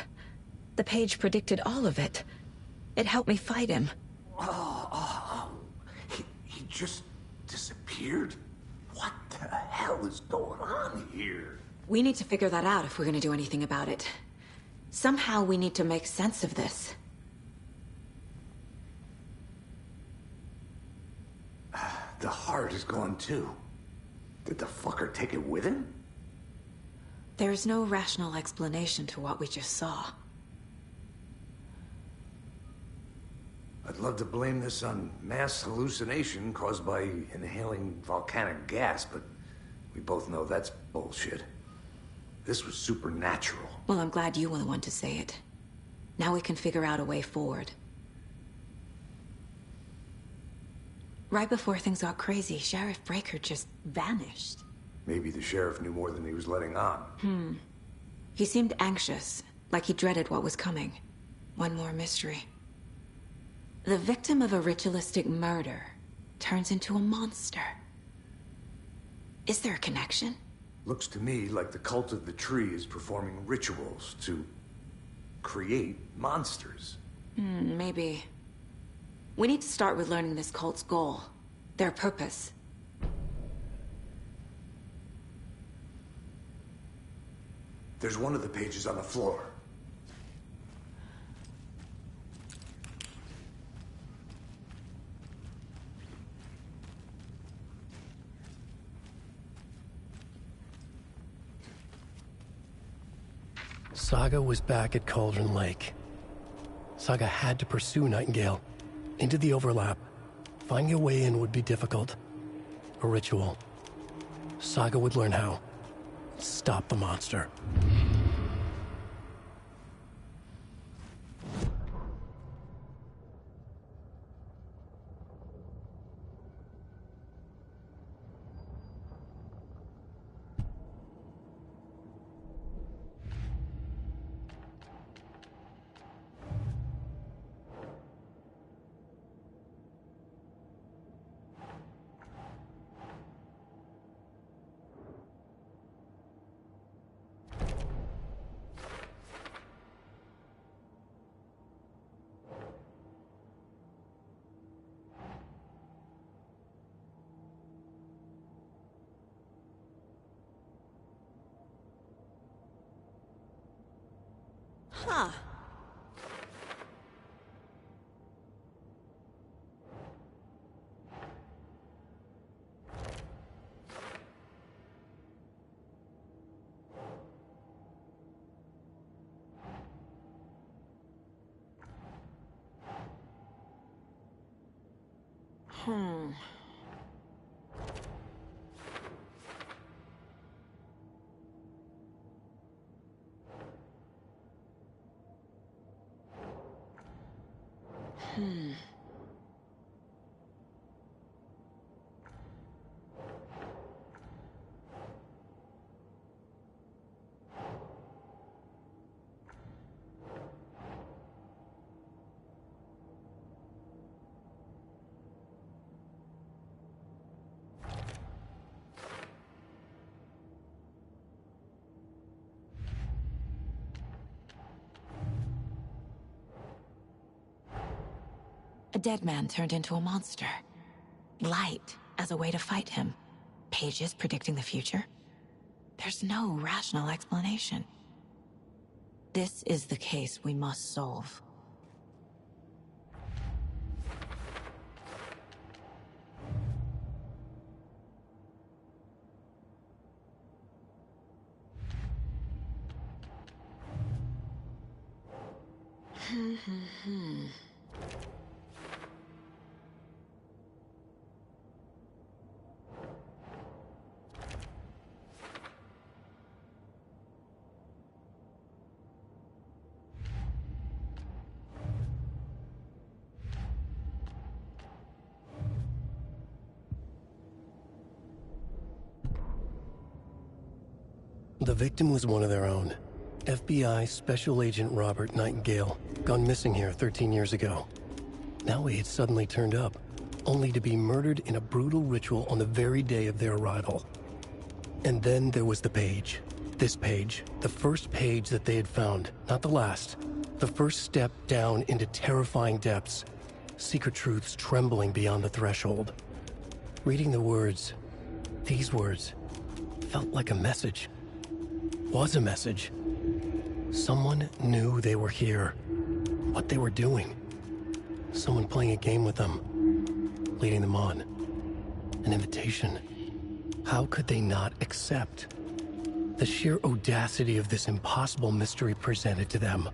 Speaker 1: The page predicted all of it. It helped me fight him.
Speaker 3: He just disappeared? hell is going on here?
Speaker 1: We need to figure that out if we're gonna do anything about it. Somehow we need to make sense of this.
Speaker 3: The heart is gone too. Did the fucker take it with him?
Speaker 1: There's no rational explanation to what we just saw.
Speaker 3: I'd love to blame this on mass hallucination caused by inhaling volcanic gas, but we both know that's bullshit. This was supernatural.
Speaker 1: Well, I'm glad you were the one to say it. Now we can figure out a way forward. Right before things got crazy, Sheriff Breaker just vanished.
Speaker 3: Maybe the sheriff knew more than he was letting on.
Speaker 1: He seemed anxious, like he dreaded what was coming. One more mystery. The victim of a ritualistic murder turns into a monster. Is there a connection?
Speaker 3: Looks to me like the cult of the tree is performing rituals to create monsters.
Speaker 1: Maybe. We need to start with learning this cult's goal, their purpose.
Speaker 3: There's one of the pages on the floor.
Speaker 7: Saga was back at Cauldron Lake. Saga had to pursue Nightingale. Into the overlap. Finding a way in would be difficult. A ritual. Saga would learn how. Stop the monster.
Speaker 1: Huh. A dead man turned into a monster. Light as a way to fight him. Pages predicting the future. There's no rational explanation. This is the case we must solve.
Speaker 7: The victim was one of their own. FBI Special Agent Robert Nightingale, gone missing here 13 years ago. Now he had suddenly turned up, only to be murdered in a brutal ritual on the very day of their arrival. And then there was the page. This page, the first page that they had found, not the last. The first step down into terrifying depths. Secret truths trembling beyond the threshold. Reading the words, these words, felt like a message. Was a message. Someone knew they were here. What they were doing. Someone playing a game with them. Leading them on. An invitation. How could they not accept? The sheer audacity of this impossible mystery presented to them.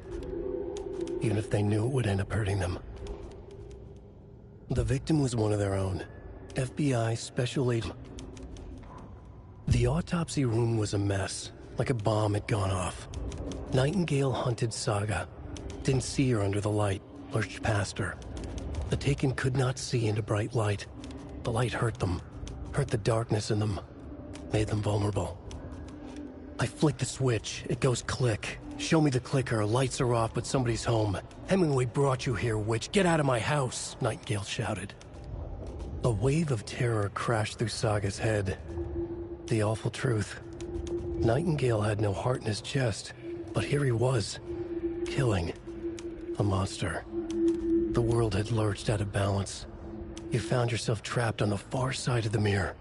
Speaker 7: Even if they knew it would end up hurting them. The victim was one of their own. FBI Special Agent. The autopsy room was a mess, like a bomb had gone off. Nightingale hunted Saga. Didn't see her under the light, lurched past her. The Taken could not see into bright light. The light hurt them, hurt the darkness in them, made them vulnerable. I flick the switch, it goes click. Show me the clicker, lights are off, but somebody's home. Hemingway brought you here, witch. Get out of my house, Nightingale shouted. A wave of terror crashed through Saga's head. The awful truth. Nightingale had no heart in his chest, but here he was, killing a monster. The world had lurched out of balance. You found yourself trapped on the far side of the mirror.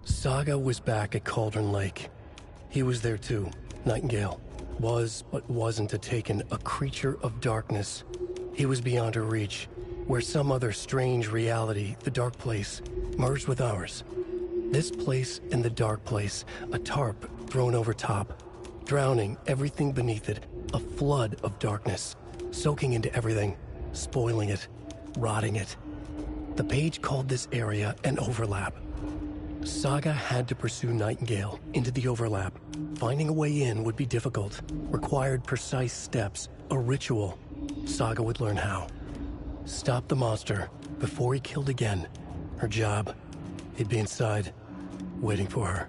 Speaker 7: Saga was back at Cauldron Lake. He was there too, Nightingale. Was, but wasn't a Taken, a creature of darkness. He was beyond her reach, where some other strange reality, the dark place, merged with ours. This place and the dark place, a tarp thrown over top, drowning everything beneath it, a flood of darkness, soaking into everything, spoiling it, rotting it. The page called this area an overlap. Saga had to pursue Nightingale into the overlap. Finding a way in would be difficult, required precise steps, a ritual. Saga would learn how. Stop the monster before he killed again. Her job, he'd be inside, waiting for her.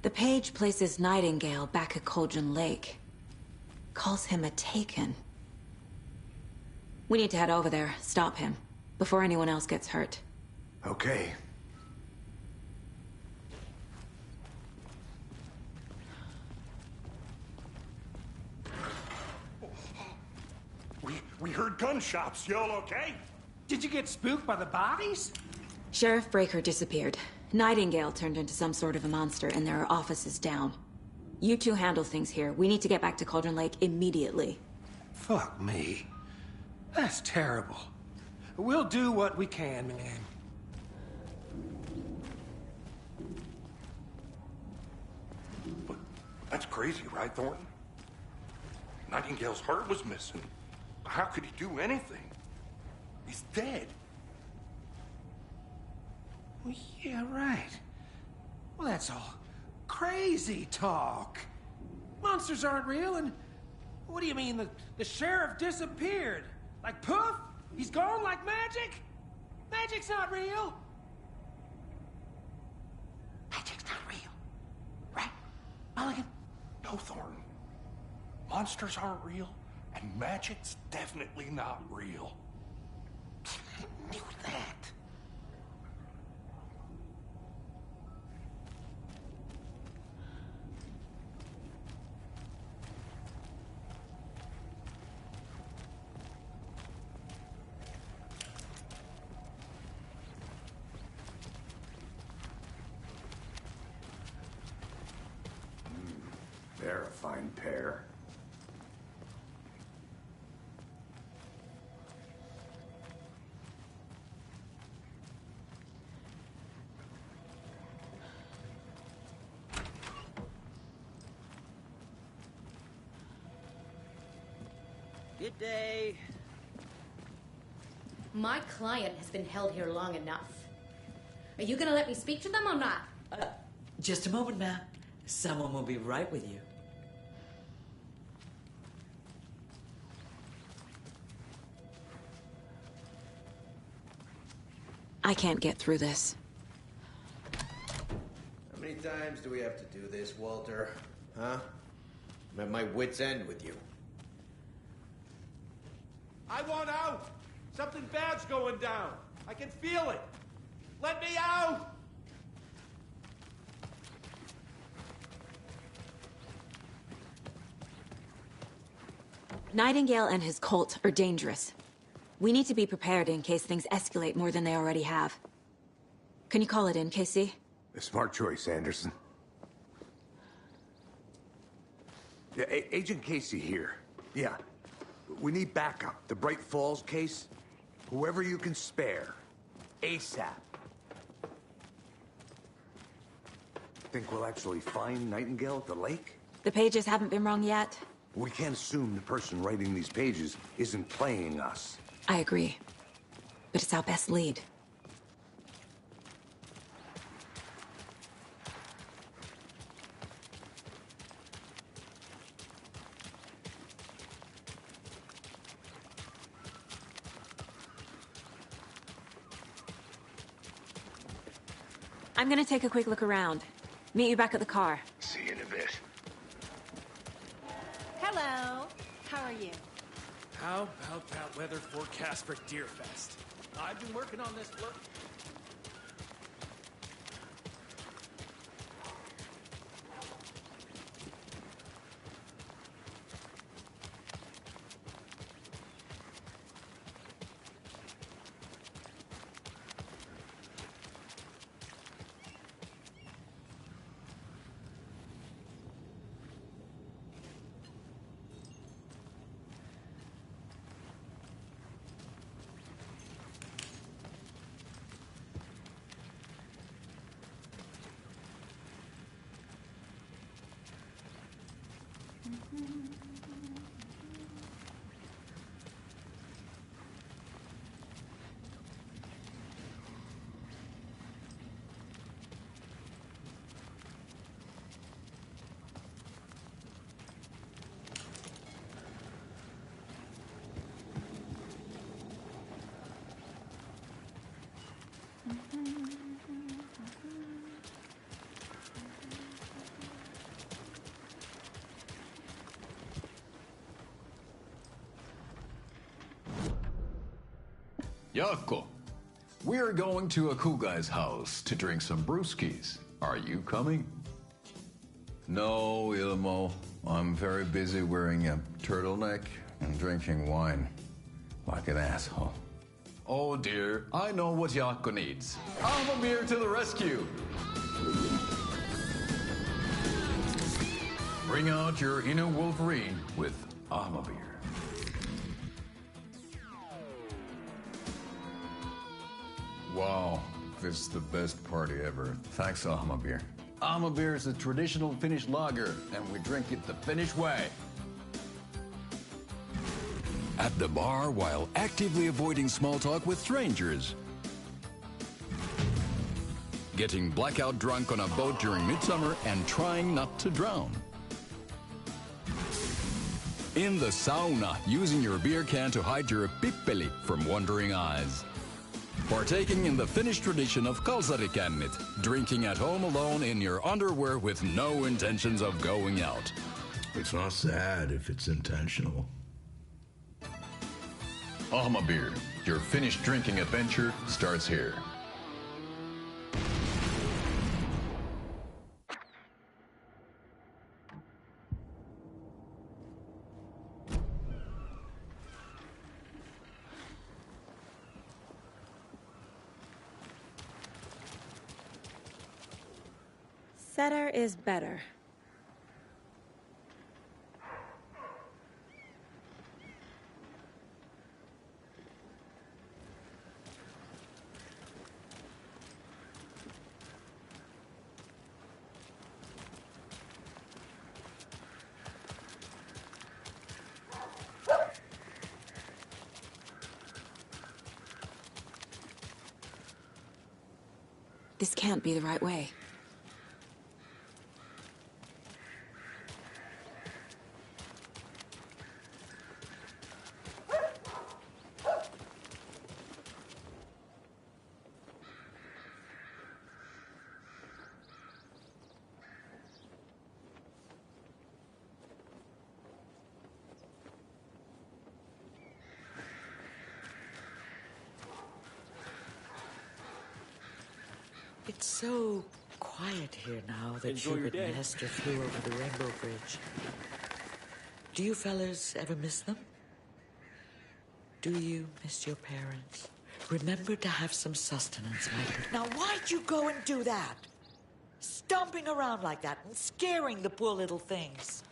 Speaker 1: The page places Nightingale back at Cauldron Lake. Calls him a Taken. We need to head over there, stop him, before anyone else gets hurt.
Speaker 3: Okay.
Speaker 10: We heard gunshots. Y'all okay?
Speaker 2: Did you get spooked by the bodies?
Speaker 1: Sheriff Breaker disappeared. Nightingale turned into some sort of a monster, and there are offices down. You two handle things here. We need to get back to Cauldron Lake immediately.
Speaker 2: Fuck me. That's terrible. We'll do what we can, man.
Speaker 10: But that's crazy, right, Thornton? Nightingale's heart was missing. How could he do anything? He's dead.
Speaker 2: Well, yeah, right. Well, that's all crazy talk. Monsters aren't real, and what do you mean the sheriff disappeared? Like poof? He's gone like magic? Magic's not real. Magic's not real. Right, Mulligan?
Speaker 10: No, Thornton. Monsters aren't real, and magic's definitely not real.
Speaker 2: I knew that.
Speaker 3: They're a fine pair.
Speaker 8: Good day.
Speaker 16: My client has been held here long enough. Are you gonna let me speak to them or not?
Speaker 8: Just a moment, ma'am. Someone will be right with you.
Speaker 1: I can't get through this.
Speaker 4: How many times do we have to do this, Walter? Huh? I'm at my wit's end with you.
Speaker 11: I want out! Something bad's going down. I can feel it. Let me out!
Speaker 1: Nightingale and his cult are dangerous. We need to be prepared in case things escalate more than they already have. Can you call it in, KC?
Speaker 3: A smart choice, Anderson. Yeah, Agent Casey here. Yeah. We need backup. The Bright Falls case, whoever you can spare. ASAP. Think we'll actually find Nightingale at the lake?
Speaker 1: The pages haven't been wrong yet.
Speaker 3: We can't assume the person writing these pages isn't playing us.
Speaker 1: I agree. But it's our best lead. I'm gonna take a quick look around. Meet you back at the car.
Speaker 3: See you in a bit.
Speaker 19: Hello. How are you?
Speaker 14: How about that weather forecast for Deerfest? I've been working on this work.
Speaker 23: Yako, we're going to a cool guy's house to drink some brewskis. Are you coming? No, Ilmo. I'm very busy wearing a turtleneck and drinking wine. Like an asshole. Oh dear, I know what Yako needs. Almamir to the rescue! Bring out your inner Wolverine with Almamir. Wow, this is the best party ever. Thanks, Almabir. Almabir is a traditional Finnish lager, and we drink it the Finnish way.
Speaker 24: At the bar while actively avoiding small talk with strangers. Getting blackout drunk on a boat during midsummer and trying not to drown. In the sauna, using your beer can to hide your pippeli from wandering eyes. Partaking in the Finnish tradition of kalsarikännit, drinking at home alone in your underwear with no intentions of going out.
Speaker 25: It's not sad if it's intentional.
Speaker 23: Almabir, your Finnish drinking adventure starts here.
Speaker 1: Better is better. This can't be the right way.
Speaker 5: It's so quiet here now that
Speaker 11: Enjoy your
Speaker 5: Hubert and
Speaker 11: day.
Speaker 5: Hester flew over the Rainbow Bridge. Do you fellas ever miss them? Do you miss your parents? Remember to have some sustenance, Michael. Now, why'd you go and do that? Stomping around like that and scaring the poor little things.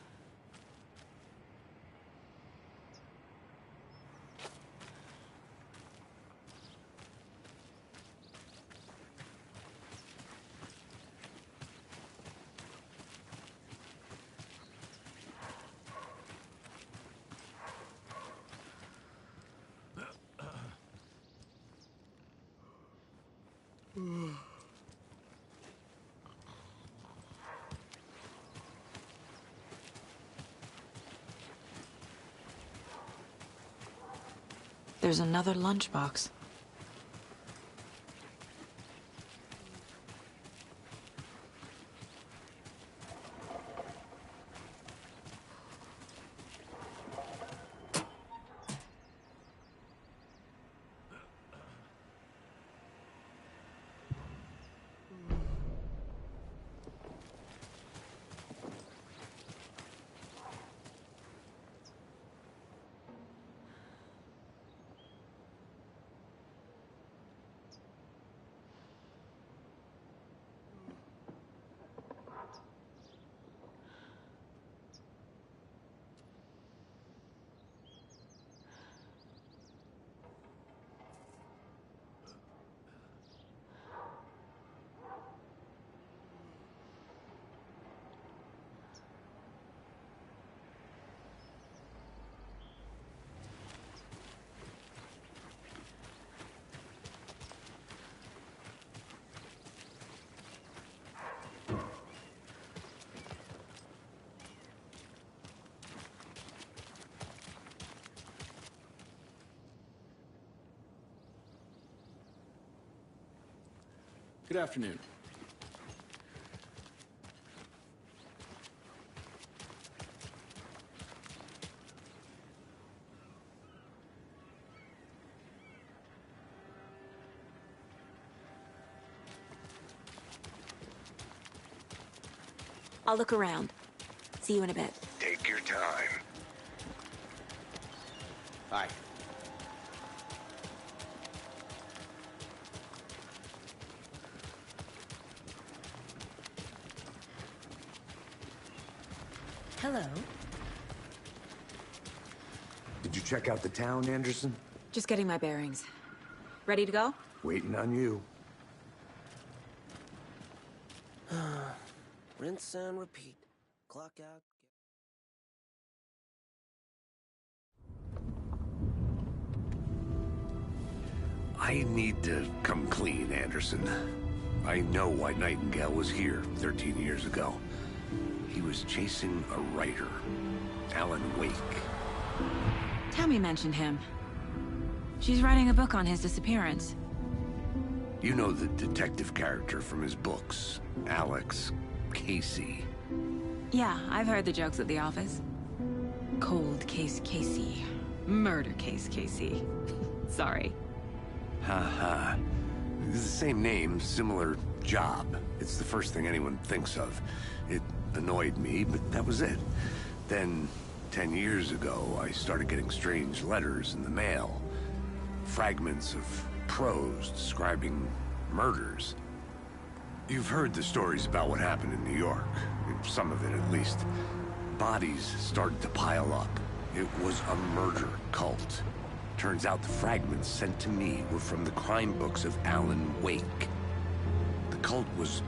Speaker 1: There's another lunchbox.
Speaker 14: Good afternoon.
Speaker 1: I'll look around. See you in a bit.
Speaker 6: Take your time.
Speaker 4: Hi.
Speaker 1: Hello.
Speaker 3: Did you check out the town, Anderson?
Speaker 1: Just getting my bearings. Ready to go?
Speaker 3: Waiting on you.
Speaker 9: Rinse and repeat. Clock out.
Speaker 6: I need to come clean, Anderson. I know why Nightingale was here 13 years ago. He was chasing a writer, Alan Wake.
Speaker 1: Tammy mentioned him. She's writing a book on his disappearance.
Speaker 6: You know the detective character from his books, Alex Casey.
Speaker 1: Yeah, I've heard the jokes at the office. Cold case Casey. Murder case Casey. Sorry.
Speaker 6: Ha. It's the same name, similar job. It's the first thing anyone thinks of. It annoyed me, but that was it. Then, 10 years ago, I started getting strange letters in the mail. Fragments of prose describing murders. You've heard the stories about what happened in New York. Some of it, at least. Bodies started to pile up. It was a murder cult. Turns out the fragments sent to me were from the crime books of Alan Wake. The cult was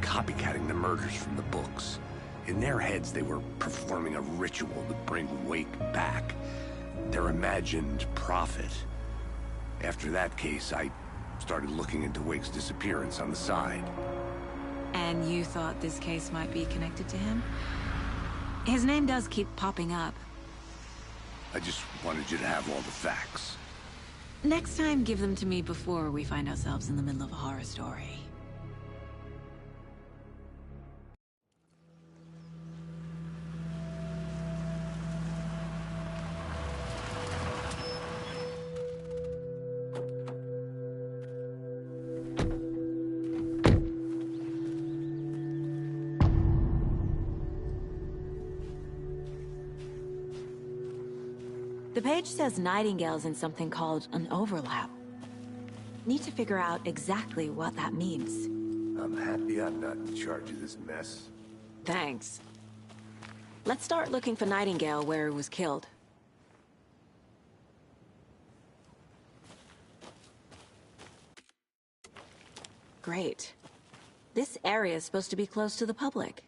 Speaker 6: copycatting the murders from the books. In their heads, they were performing a ritual to bring Wake back. Their imagined prophet. After that case, I started looking into Wake's disappearance on the side.
Speaker 1: And you thought this case might be connected to him? His name does keep popping up.
Speaker 6: I just wanted you to have all the facts.
Speaker 1: Next time, give them to me before we find ourselves in the middle of a horror story. The page says Nightingale's in something called an overlap. Need to figure out exactly what that means.
Speaker 6: I'm happy I'm not in charge of this mess.
Speaker 1: Thanks. Let's start looking for Nightingale where he was killed. Great. This area is supposed to be closed to the public.